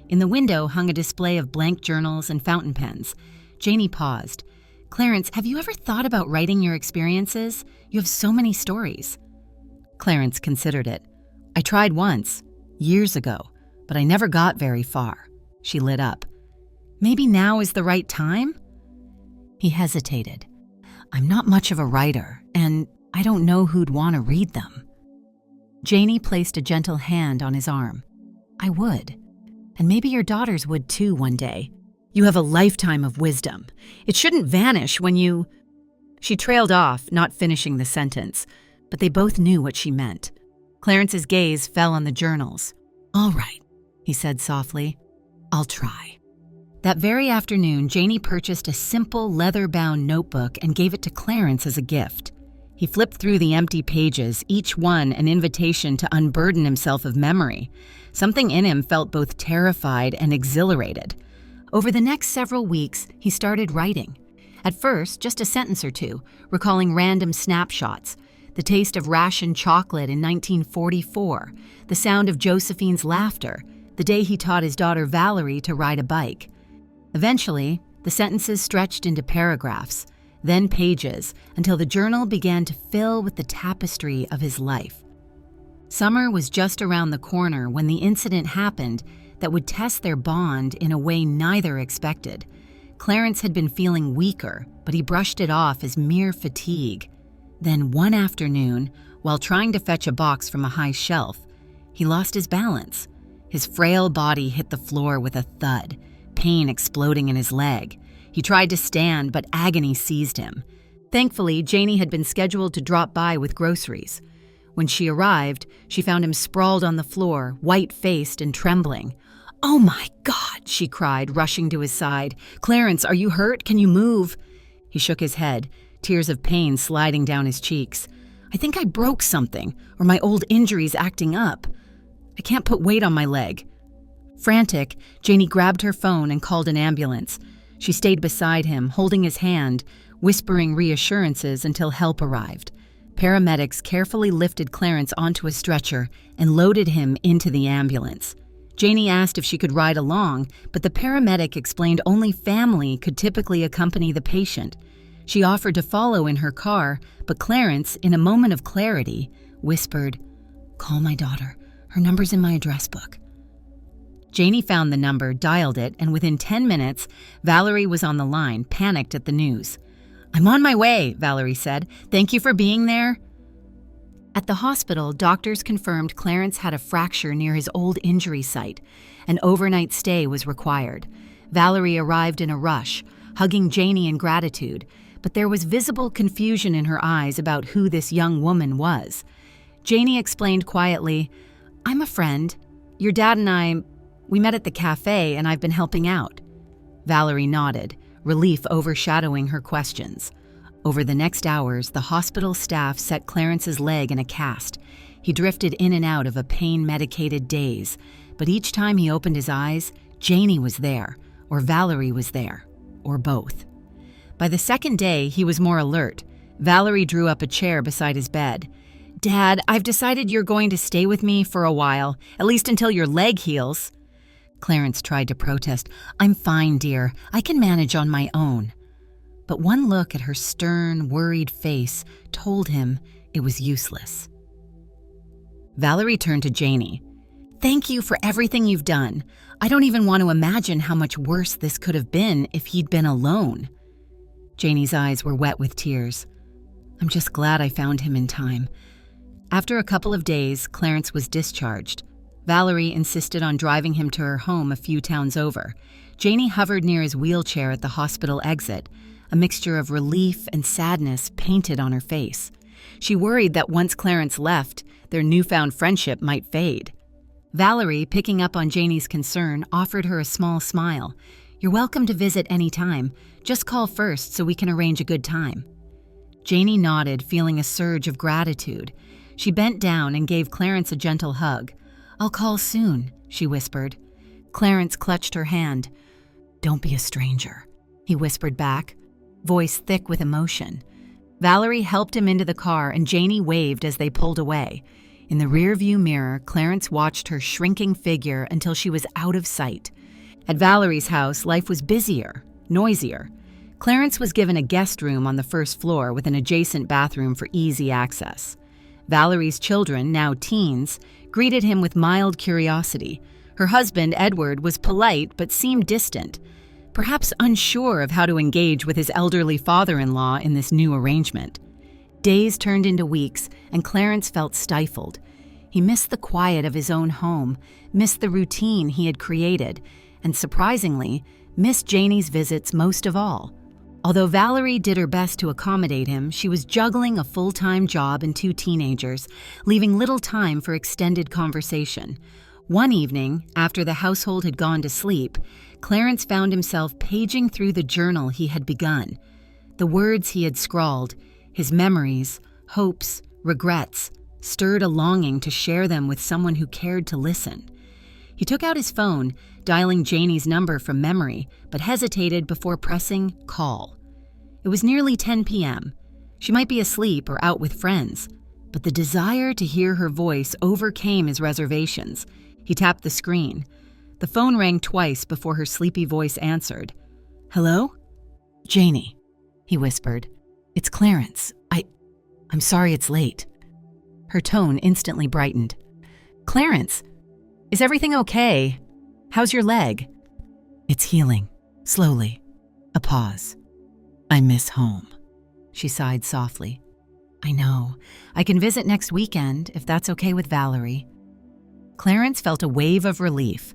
In the window hung a display of blank journals and fountain pens. Janie paused. "Clarence, have you ever thought about writing your experiences? You have so many stories." Clarence considered it. "I tried once, years ago, but I never got very far." She lit up. "Maybe now is the right time?" He hesitated. "I'm not much of a writer, and I don't know who'd want to read them." Janie placed a gentle hand on his arm. "I would. And maybe your daughters would too one day. You have a lifetime of wisdom. It shouldn't vanish when you—" She trailed off, not finishing the sentence, but they both knew what she meant. Clarence's gaze fell on the journals. "All right," he said softly. "I'll try." That very afternoon, Janie purchased a simple leather-bound notebook and gave it to Clarence as a gift. He flipped through the empty pages, each one an invitation to unburden himself of memory. Something in him felt both terrified and exhilarated. Over the next several weeks, he started writing. At first, just a sentence or two, recalling random snapshots. The taste of rationed chocolate in 1944, the sound of Josephine's laughter, the day he taught his daughter Valerie to ride a bike. Eventually, the sentences stretched into paragraphs, then pages, until the journal began to fill with the tapestry of his life. Summer was just around the corner when the incident happened that would test their bond in a way neither expected. Clarence had been feeling weaker, but he brushed it off as mere fatigue. Then one afternoon, while trying to fetch a box from a high shelf, he lost his balance. His frail body hit the floor with a thud, pain exploding in his leg. He tried to stand, but agony seized him. Thankfully, Janie had been scheduled to drop by with groceries. When she arrived, she found him sprawled on the floor, white-faced and trembling. "Oh my God," she cried, rushing to his side. "Clarence, are you hurt? Can you move?" He shook his head, tears of pain sliding down his cheeks. "I think I broke something, or my old injury's acting up. I can't put weight on my leg." Frantic, Janie grabbed her phone and called an ambulance. She stayed beside him, holding his hand, whispering reassurances until help arrived. Paramedics carefully lifted Clarence onto a stretcher and loaded him into the ambulance. Janie asked if she could ride along, but the paramedic explained only family could typically accompany the patient. She offered to follow in her car, but Clarence, in a moment of clarity, whispered, "Call my daughter. Her number's in my address book." Janie found the number, dialed it, and within 10 minutes, Valerie was on the line, panicked at the news. "I'm on my way," Valerie said. "Thank you for being there." At the hospital, doctors confirmed Clarence had a fracture near his old injury site. An overnight stay was required. Valerie arrived in a rush, hugging Janie in gratitude, but there was visible confusion in her eyes about who this young woman was. Janie explained quietly, "I'm a friend. Your dad and we met at the café and I've been helping out." Valerie nodded, relief overshadowing her questions. Over the next hours, the hospital staff set Clarence's leg in a cast. He drifted in and out of a pain-medicated daze, but each time he opened his eyes, Janie was there, or Valerie was there, or both. By the second day, he was more alert. Valerie drew up a chair beside his bed. "Dad, I've decided you're going to stay with me for a while, at least until your leg heals." Clarence tried to protest. "I'm fine, dear. I can manage on my own." But one look at her stern, worried face told him it was useless. Valerie turned to Janie. "Thank you for everything you've done. I don't even want to imagine how much worse this could have been if he'd been alone." Janie's eyes were wet with tears. "I'm just glad I found him in time." After a couple of days, Clarence was discharged. Valerie insisted on driving him to her home a few towns over. Janie hovered near his wheelchair at the hospital exit, a mixture of relief and sadness painted on her face. She worried that once Clarence left, their newfound friendship might fade. Valerie, picking up on Janie's concern, offered her a small smile. "You're welcome to visit any time. Just call first so we can arrange a good time." Janie nodded, feeling a surge of gratitude. She bent down and gave Clarence a gentle hug. "I'll call soon," she whispered. Clarence clutched her hand. "Don't be a stranger," he whispered back, voice thick with emotion. Valerie helped him into the car and Janie waved as they pulled away. In the rearview mirror, Clarence watched her shrinking figure until she was out of sight. At Valerie's house, life was busier, noisier. Clarence was given a guest room on the first floor with an adjacent bathroom for easy access. Valerie's children, now teens, greeted him with mild curiosity. Her husband, Edward, was polite but seemed distant, perhaps unsure of how to engage with his elderly father-in-law in this new arrangement. Days turned into weeks, and Clarence felt stifled. He missed the quiet of his own home, missed the routine he had created, and surprisingly, missed Janie's visits most of all. Although Valerie did her best to accommodate him, she was juggling a full-time job and 2 teenagers, leaving little time for extended conversation. One evening, after the household had gone to sleep, Clarence found himself paging through the journal he had begun. The words he had scrawled, his memories, hopes, regrets, stirred a longing to share them with someone who cared to listen. He took out his phone, dialing Janie's number from memory, but hesitated before pressing call. It was nearly 10 p.m. She might be asleep or out with friends, but the desire to hear her voice overcame his reservations. He tapped the screen. The phone rang twice before her sleepy voice answered. "Hello?" "Janie," he whispered. "It's Clarence. I'm sorry it's late." Her tone instantly brightened. "Clarence, is everything okay? How's your leg?" "It's healing, slowly." A pause. "I miss home." She sighed softly. "I know. I can visit next weekend, if that's okay with Valerie." Clarence felt a wave of relief.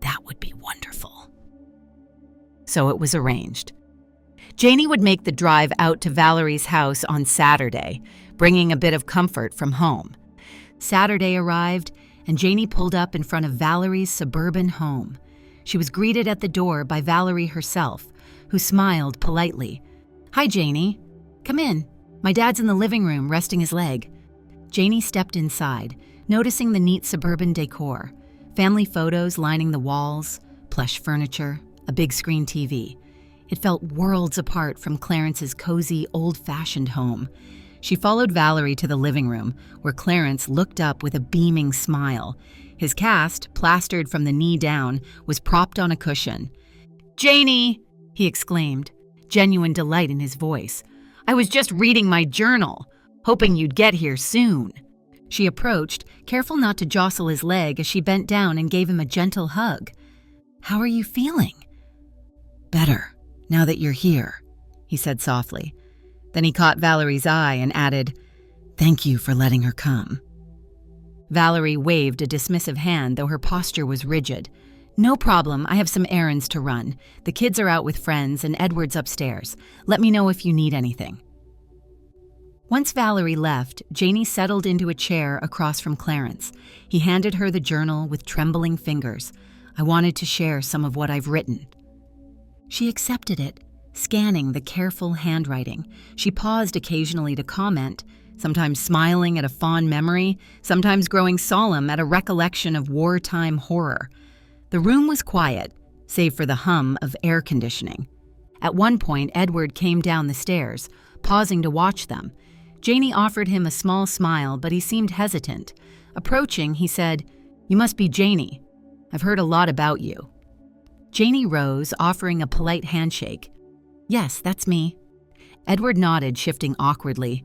That would be wonderful. So it was arranged. Janie would make the drive out to Valerie's house on Saturday, bringing a bit of comfort from home. Saturday arrived, and Janie pulled up in front of Valerie's suburban home. She was greeted at the door by Valerie herself, who smiled politely. "Hi, Janie. Come in. My dad's in the living room resting his leg." Janie stepped inside, noticing the neat suburban decor, family photos lining the walls, plush furniture, a big screen TV. It felt worlds apart from Clarence's cozy, old-fashioned home. She followed Valerie to the living room, where Clarence looked up with a beaming smile. His cast, plastered from the knee down, was propped on a cushion. "Janie!" he exclaimed, genuine delight in his voice. "I was just reading my journal, hoping you'd get here soon." She approached, careful not to jostle his leg as she bent down and gave him a gentle hug. "How are you feeling?" "Better, now that you're here," he said softly. Then he caught Valerie's eye and added, "Thank you for letting her come." Valerie waved a dismissive hand, though her posture was rigid. "No problem, I have some errands to run. The kids are out with friends and Edward's upstairs. Let me know if you need anything." Once Valerie left, Janie settled into a chair across from Clarence. He handed her the journal with trembling fingers. "I wanted to share some of what I've written." She accepted it, scanning the careful handwriting. She paused occasionally to comment, sometimes smiling at a fond memory, sometimes growing solemn at a recollection of wartime horror. The room was quiet, save for the hum of air conditioning. At one point, Edward came down the stairs, pausing to watch them. Janie offered him a small smile, but he seemed hesitant. Approaching, he said, "You must be Janie. I've heard a lot about you." Janie rose, offering a polite handshake. "Yes, that's me." Edward nodded, shifting awkwardly.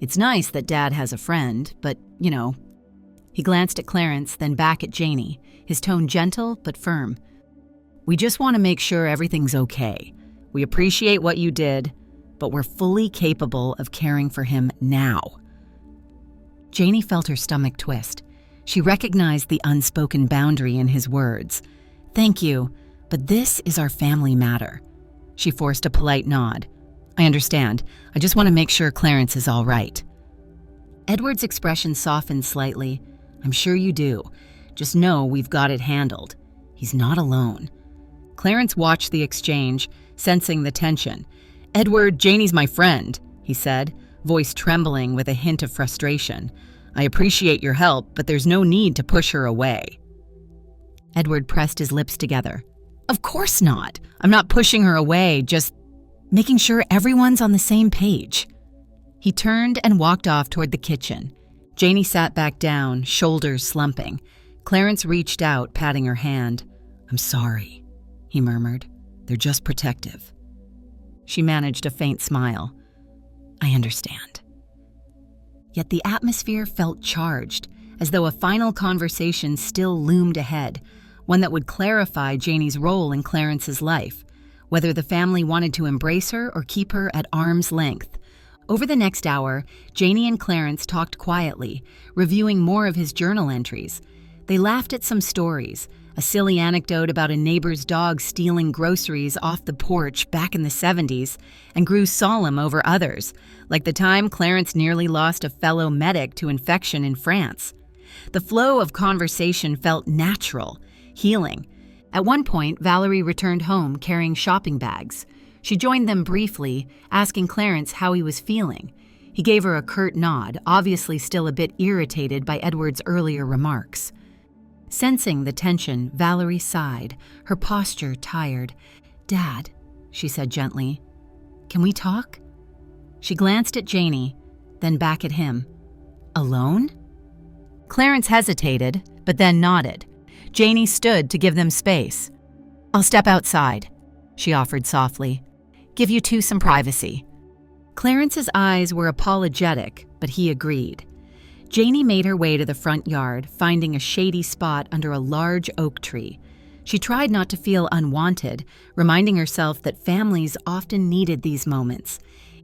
"It's nice that Dad has a friend, but, you know." He glanced at Clarence, then back at Janie, his tone gentle but firm. "We just want to make sure everything's okay. We appreciate what you did, but we're fully capable of caring for him now." Janie felt her stomach twist. She recognized the unspoken boundary in his words. "Thank you, but this is our family matter." She forced a polite nod. "I understand. I just want to make sure Clarence is all right." Edward's expression softened slightly. "I'm sure you do. Just know we've got it handled. He's not alone." Clarence watched the exchange, sensing the tension. "Edward, Janie's my friend," he said, voice trembling with a hint of frustration. "I appreciate your help, but there's no need to push her away." Edward pressed his lips together. "Of course not. I'm not pushing her away, just making sure everyone's on the same page." He turned and walked off toward the kitchen. Janie sat back down, shoulders slumping. Clarence reached out, patting her hand. "I'm sorry," he murmured. "They're just protective." She managed a faint smile. "I understand." Yet the atmosphere felt charged, as though a final conversation still loomed ahead, one that would clarify Janie's role in Clarence's life, whether the family wanted to embrace her or keep her at arm's length. Over the next hour, Janie and Clarence talked quietly, reviewing more of his journal entries. They laughed at some stories, a silly anecdote about a neighbor's dog stealing groceries off the porch back in the 70s, and grew solemn over others, like the time Clarence nearly lost a fellow medic to infection in France. The flow of conversation felt natural, healing. At one point, Valerie returned home carrying shopping bags. She joined them briefly, asking Clarence how he was feeling. He gave her a curt nod, obviously still a bit irritated by Edward's earlier remarks. Sensing the tension, Valerie sighed, her posture tired. "Dad," she said gently, "can we talk?" She glanced at Janie, then back at him. "Alone?" Clarence hesitated, but then nodded. Janie stood to give them space. "I'll step outside," she offered softly. "Give you two some privacy." Clarence's eyes were apologetic, but he agreed. Janie made her way to the front yard, finding a shady spot under a large oak tree. She tried not to feel unwanted, reminding herself that families often needed these moments.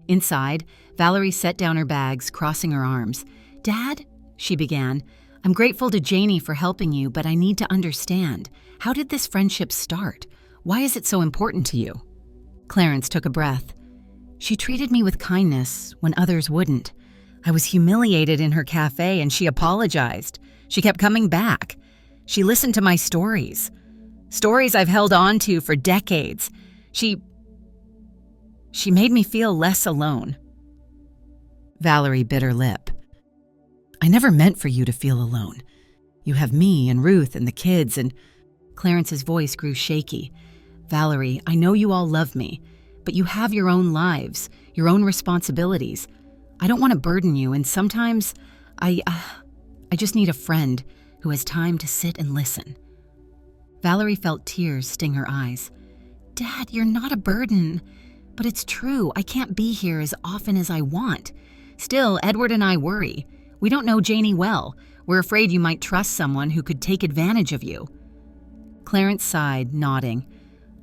Inside, Valerie set down her bags, crossing her arms. "Dad," she began, "I'm grateful to Janie for helping you, but I need to understand. How did this friendship start? Why is it so important to you?" Clarence took a breath. "She treated me with kindness when others wouldn't. I was humiliated in her café and she apologized. She kept coming back. She listened to my stories. Stories I've held on to for decades. She made me feel less alone." Valerie bit her lip. "I never meant for you to feel alone. You have me and Ruth and the kids and—" Clarence's voice grew shaky. "Valerie, I know you all love me, but you have your own lives, your own responsibilities. I don't want to burden you, and sometimes I just need a friend who has time to sit and listen." Valerie felt tears sting her eyes. "Dad, you're not a burden. But it's true, I can't be here as often as I want. Still, Edward and I worry. We don't know Janie well. We're afraid you might trust someone who could take advantage of you." Clarence sighed, nodding.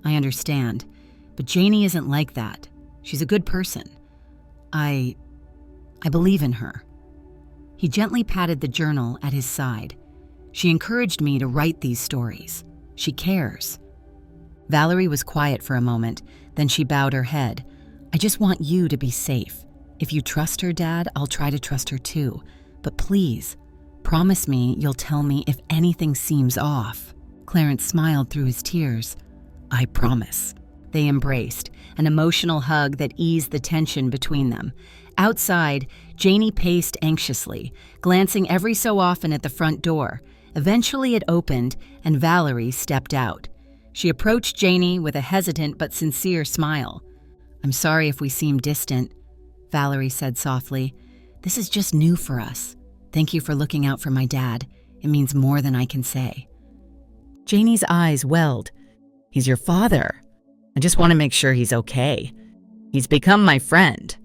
"I understand. But Janie isn't like that. She's a good person. I believe in her." He gently patted the journal at his side. "She encouraged me to write these stories. She cares." Valerie was quiet for a moment, then she bowed her head. "I just want you to be safe. If you trust her, Dad, I'll try to trust her too. But please, promise me you'll tell me if anything seems off." Clarence smiled through his tears. "I promise." They embraced, an emotional hug that eased the tension between them. Outside, Janie paced anxiously, glancing every so often at the front door. Eventually it opened, and Valerie stepped out. She approached Janie with a hesitant but sincere smile. "I'm sorry if we seem distant," Valerie said softly. "This is just new for us. Thank you for looking out for my dad. It means more than I can say." Janie's eyes welled. "He's your father. I just want to make sure he's okay. He's become my friend."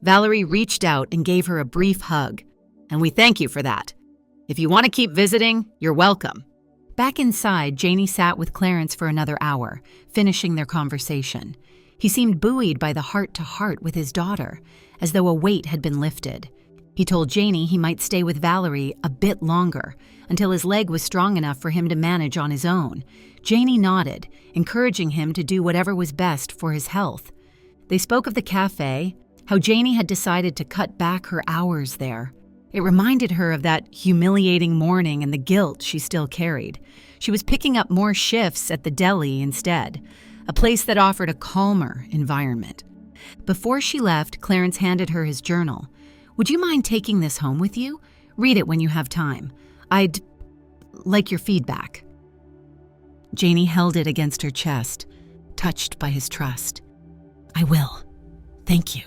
Valerie reached out and gave her a brief hug. "And we thank you for that. If you want to keep visiting, you're welcome." Back inside, Janie sat with Clarence for another hour, finishing their conversation. He seemed buoyed by the heart-to-heart with his daughter, as though a weight had been lifted. He told Janie he might stay with Valerie a bit longer, until his leg was strong enough for him to manage on his own. Janie nodded, encouraging him to do whatever was best for his health. They spoke of the café, how Janie had decided to cut back her hours there. It reminded her of that humiliating morning and the guilt she still carried. She was picking up more shifts at the deli instead, a place that offered a calmer environment. Before she left, Clarence handed her his journal. "Would you mind taking this home with you? Read it when you have time. I'd like your feedback." Janie held it against her chest, touched by his trust. "I will. Thank you."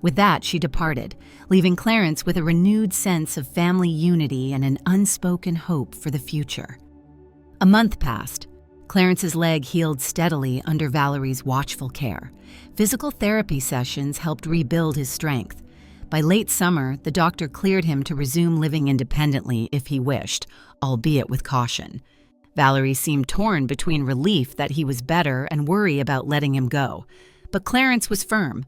With that, she departed, leaving Clarence with a renewed sense of family unity and an unspoken hope for the future. A month passed. Clarence's leg healed steadily under Valerie's watchful care. Physical therapy sessions helped rebuild his strength. By late summer, the doctor cleared him to resume living independently if he wished, albeit with caution. Valerie seemed torn between relief that he was better and worry about letting him go. But Clarence was firm.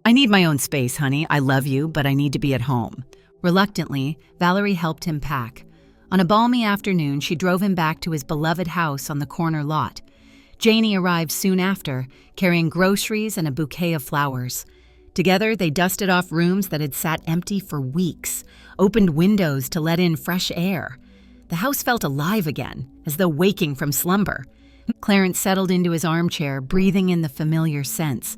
"I need my own space, honey. I love you, but I need to be at home." Reluctantly, Valerie helped him pack. On a balmy afternoon, she drove him back to his beloved house on the corner lot. Janie arrived soon after, carrying groceries and a bouquet of flowers. Together, they dusted off rooms that had sat empty for weeks, opened windows to let in fresh air. The house felt alive again, as though waking from slumber. Clarence settled into his armchair, breathing in the familiar scents.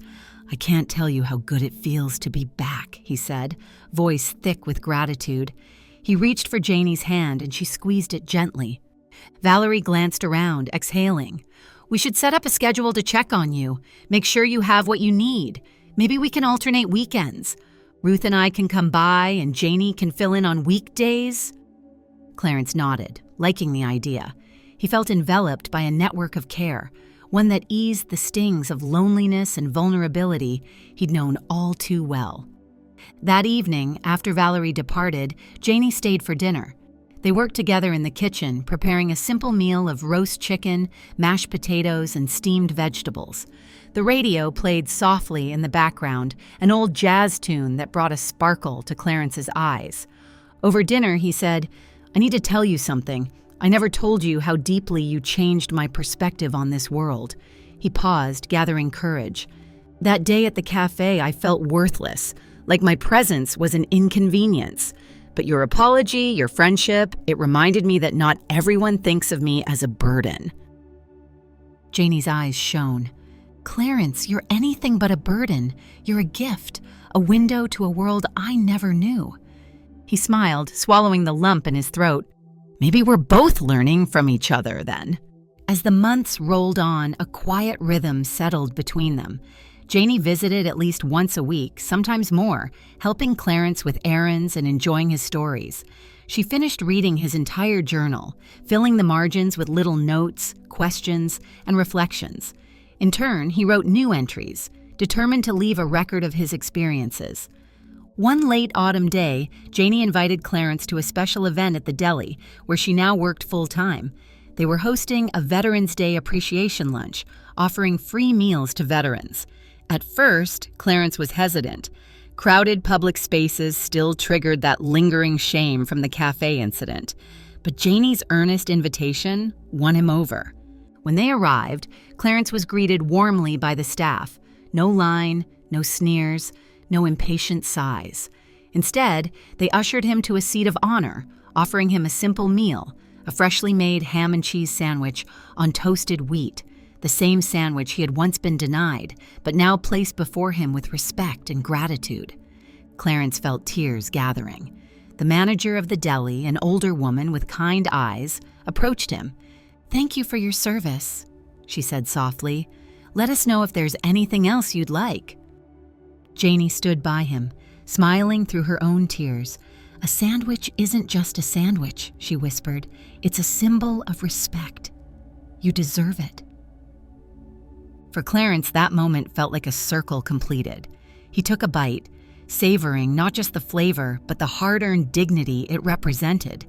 "I can't tell you how good it feels to be back," he said, voice thick with gratitude. He reached for Janie's hand and she squeezed it gently. Valerie glanced around, exhaling. "We should set up a schedule to check on you. Make sure you have what you need. Maybe we can alternate weekends. Ruth and I can come by and Janie can fill in on weekdays." Clarence nodded, liking the idea. He felt enveloped by a network of care, one that eased the stings of loneliness and vulnerability he'd known all too well. That evening, after Valerie departed, Janie stayed for dinner. They worked together in the kitchen, preparing a simple meal of roast chicken, mashed potatoes, and steamed vegetables. The radio played softly in the background, an old jazz tune that brought a sparkle to Clarence's eyes. Over dinner, he said, "I need to tell you something. I never told you how deeply you changed my perspective on this world." He paused, gathering courage. "That day at the café, I felt worthless, like my presence was an inconvenience. But your apology, your friendship, it reminded me that not everyone thinks of me as a burden." Janie's eyes shone. "Clarence, you're anything but a burden. You're a gift, a window to a world I never knew." He smiled, swallowing the lump in his throat. "Maybe we're both learning from each other, then." As the months rolled on, a quiet rhythm settled between them. Janie visited at least once a week, sometimes more, helping Clarence with errands and enjoying his stories. She finished reading his entire journal, filling the margins with little notes, questions, and reflections. In turn, he wrote new entries, determined to leave a record of his experiences. One late autumn day, Janie invited Clarence to a special event at the deli, where she now worked full-time. They were hosting a Veterans Day appreciation lunch, offering free meals to veterans. At first, Clarence was hesitant. Crowded public spaces still triggered that lingering shame from the cafe incident. But Janie's earnest invitation won him over. When they arrived, Clarence was greeted warmly by the staff. No line, no sneers, no impatient sighs. Instead, they ushered him to a seat of honor, offering him a simple meal, a freshly made ham and cheese sandwich on toasted wheat, the same sandwich he had once been denied, but now placed before him with respect and gratitude. Clarence felt tears gathering. The manager of the deli, an older woman with kind eyes, approached him. "Thank you for your service," she said softly. "Let us know if there's anything else you'd like." Janie stood by him, smiling through her own tears. "A sandwich isn't just a sandwich," she whispered. "It's a symbol of respect. You deserve it." For Clarence, that moment felt like a circle completed. He took a bite, savoring not just the flavor, but the hard-earned dignity it represented.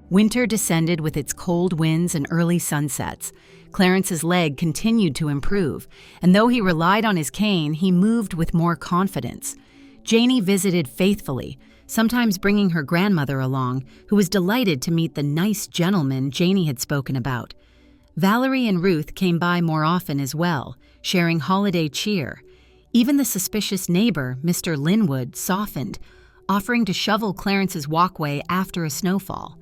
Winter descended with its cold winds and early sunsets. Clarence's leg continued to improve, and though he relied on his cane, he moved with more confidence. Janie visited faithfully, sometimes bringing her grandmother along, who was delighted to meet the nice gentleman Janie had spoken about. Valerie and Ruth came by more often as well, sharing holiday cheer. Even the suspicious neighbor, Mr. Linwood, softened, offering to shovel Clarence's walkway after a snowfall.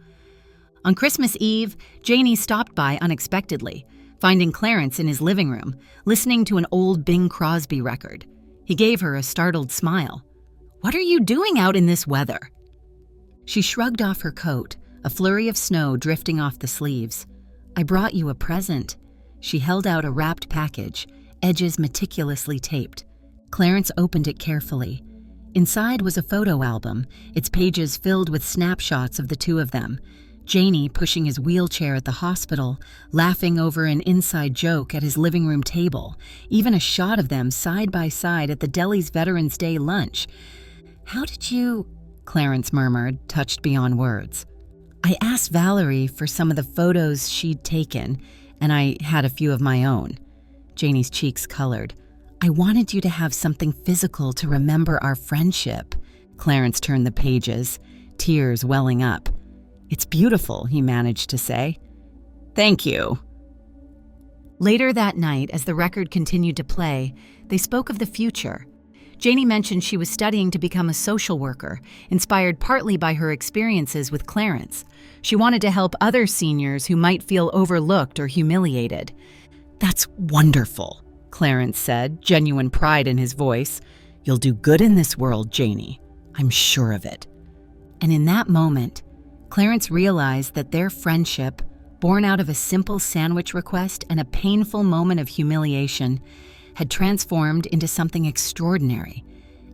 On Christmas Eve, Janie stopped by unexpectedly, finding Clarence in his living room, listening to an old Bing Crosby record. He gave her a startled smile. "What are you doing out in this weather?" She shrugged off her coat, a flurry of snow drifting off the sleeves. "I brought you a present." She held out a wrapped package, edges meticulously taped. Clarence opened it carefully. Inside was a photo album, its pages filled with snapshots of the two of them. Janie pushing his wheelchair at the hospital, laughing over an inside joke at his living room table, even a shot of them side by side at the deli's Veterans Day lunch. "How did you—" Clarence murmured, touched beyond words. "I asked Valerie for some of the photos she'd taken, and I had a few of my own." Janie's cheeks colored. "I wanted you to have something physical to remember our friendship." Clarence turned the pages, tears welling up. "It's beautiful," he managed to say. "Thank you." Later that night, as the record continued to play, they spoke of the future. Janie mentioned she was studying to become a social worker, inspired partly by her experiences with Clarence. She wanted to help other seniors who might feel overlooked or humiliated. "That's wonderful," Clarence said, genuine pride in his voice. "You'll do good in this world, Janie. I'm sure of it." And in that moment, Clarence realized that their friendship, born out of a simple sandwich request and a painful moment of humiliation, had transformed into something extraordinary,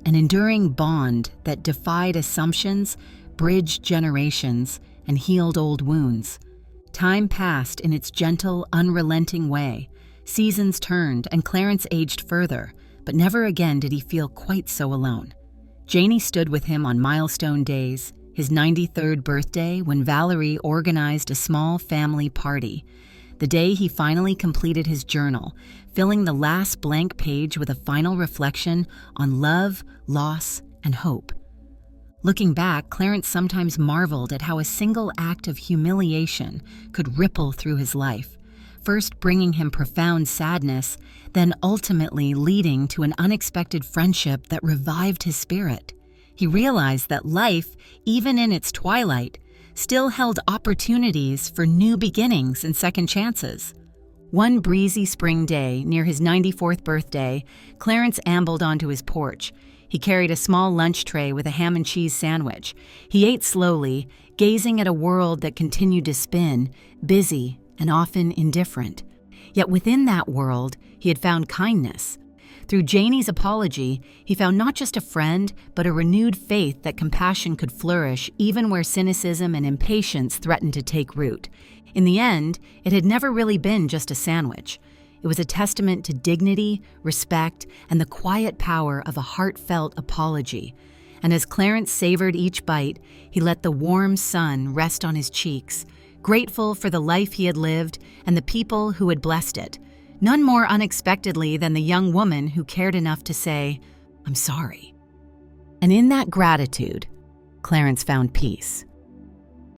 an enduring bond that defied assumptions, bridged generations, and healed old wounds. Time passed in its gentle, unrelenting way. Seasons turned, and Clarence aged further, but never again did he feel quite so alone. Janie stood with him on milestone days, his 93rd birthday when Valerie organized a small family party, the day he finally completed his journal, filling the last blank page with a final reflection on love, loss, and hope. Looking back, Clarence sometimes marveled at how a single act of humiliation could ripple through his life, first bringing him profound sadness, then ultimately leading to an unexpected friendship that revived his spirit. He realized that life, even in its twilight, still held opportunities for new beginnings and second chances. One breezy spring day, near his 94th birthday, Clarence ambled onto his porch. He carried a small lunch tray with a ham and cheese sandwich. He ate slowly, gazing at a world that continued to spin, busy and often indifferent. Yet within that world, he had found kindness. Through Janie's apology, he found not just a friend, but a renewed faith that compassion could flourish even where cynicism and impatience threatened to take root. In the end, it had never really been just a sandwich. It was a testament to dignity, respect, and the quiet power of a heartfelt apology. And as Clarence savored each bite, he let the warm sun rest on his cheeks, grateful for the life he had lived and the people who had blessed it, none more unexpectedly than the young woman who cared enough to say, "I'm sorry." And in that gratitude, Clarence found peace.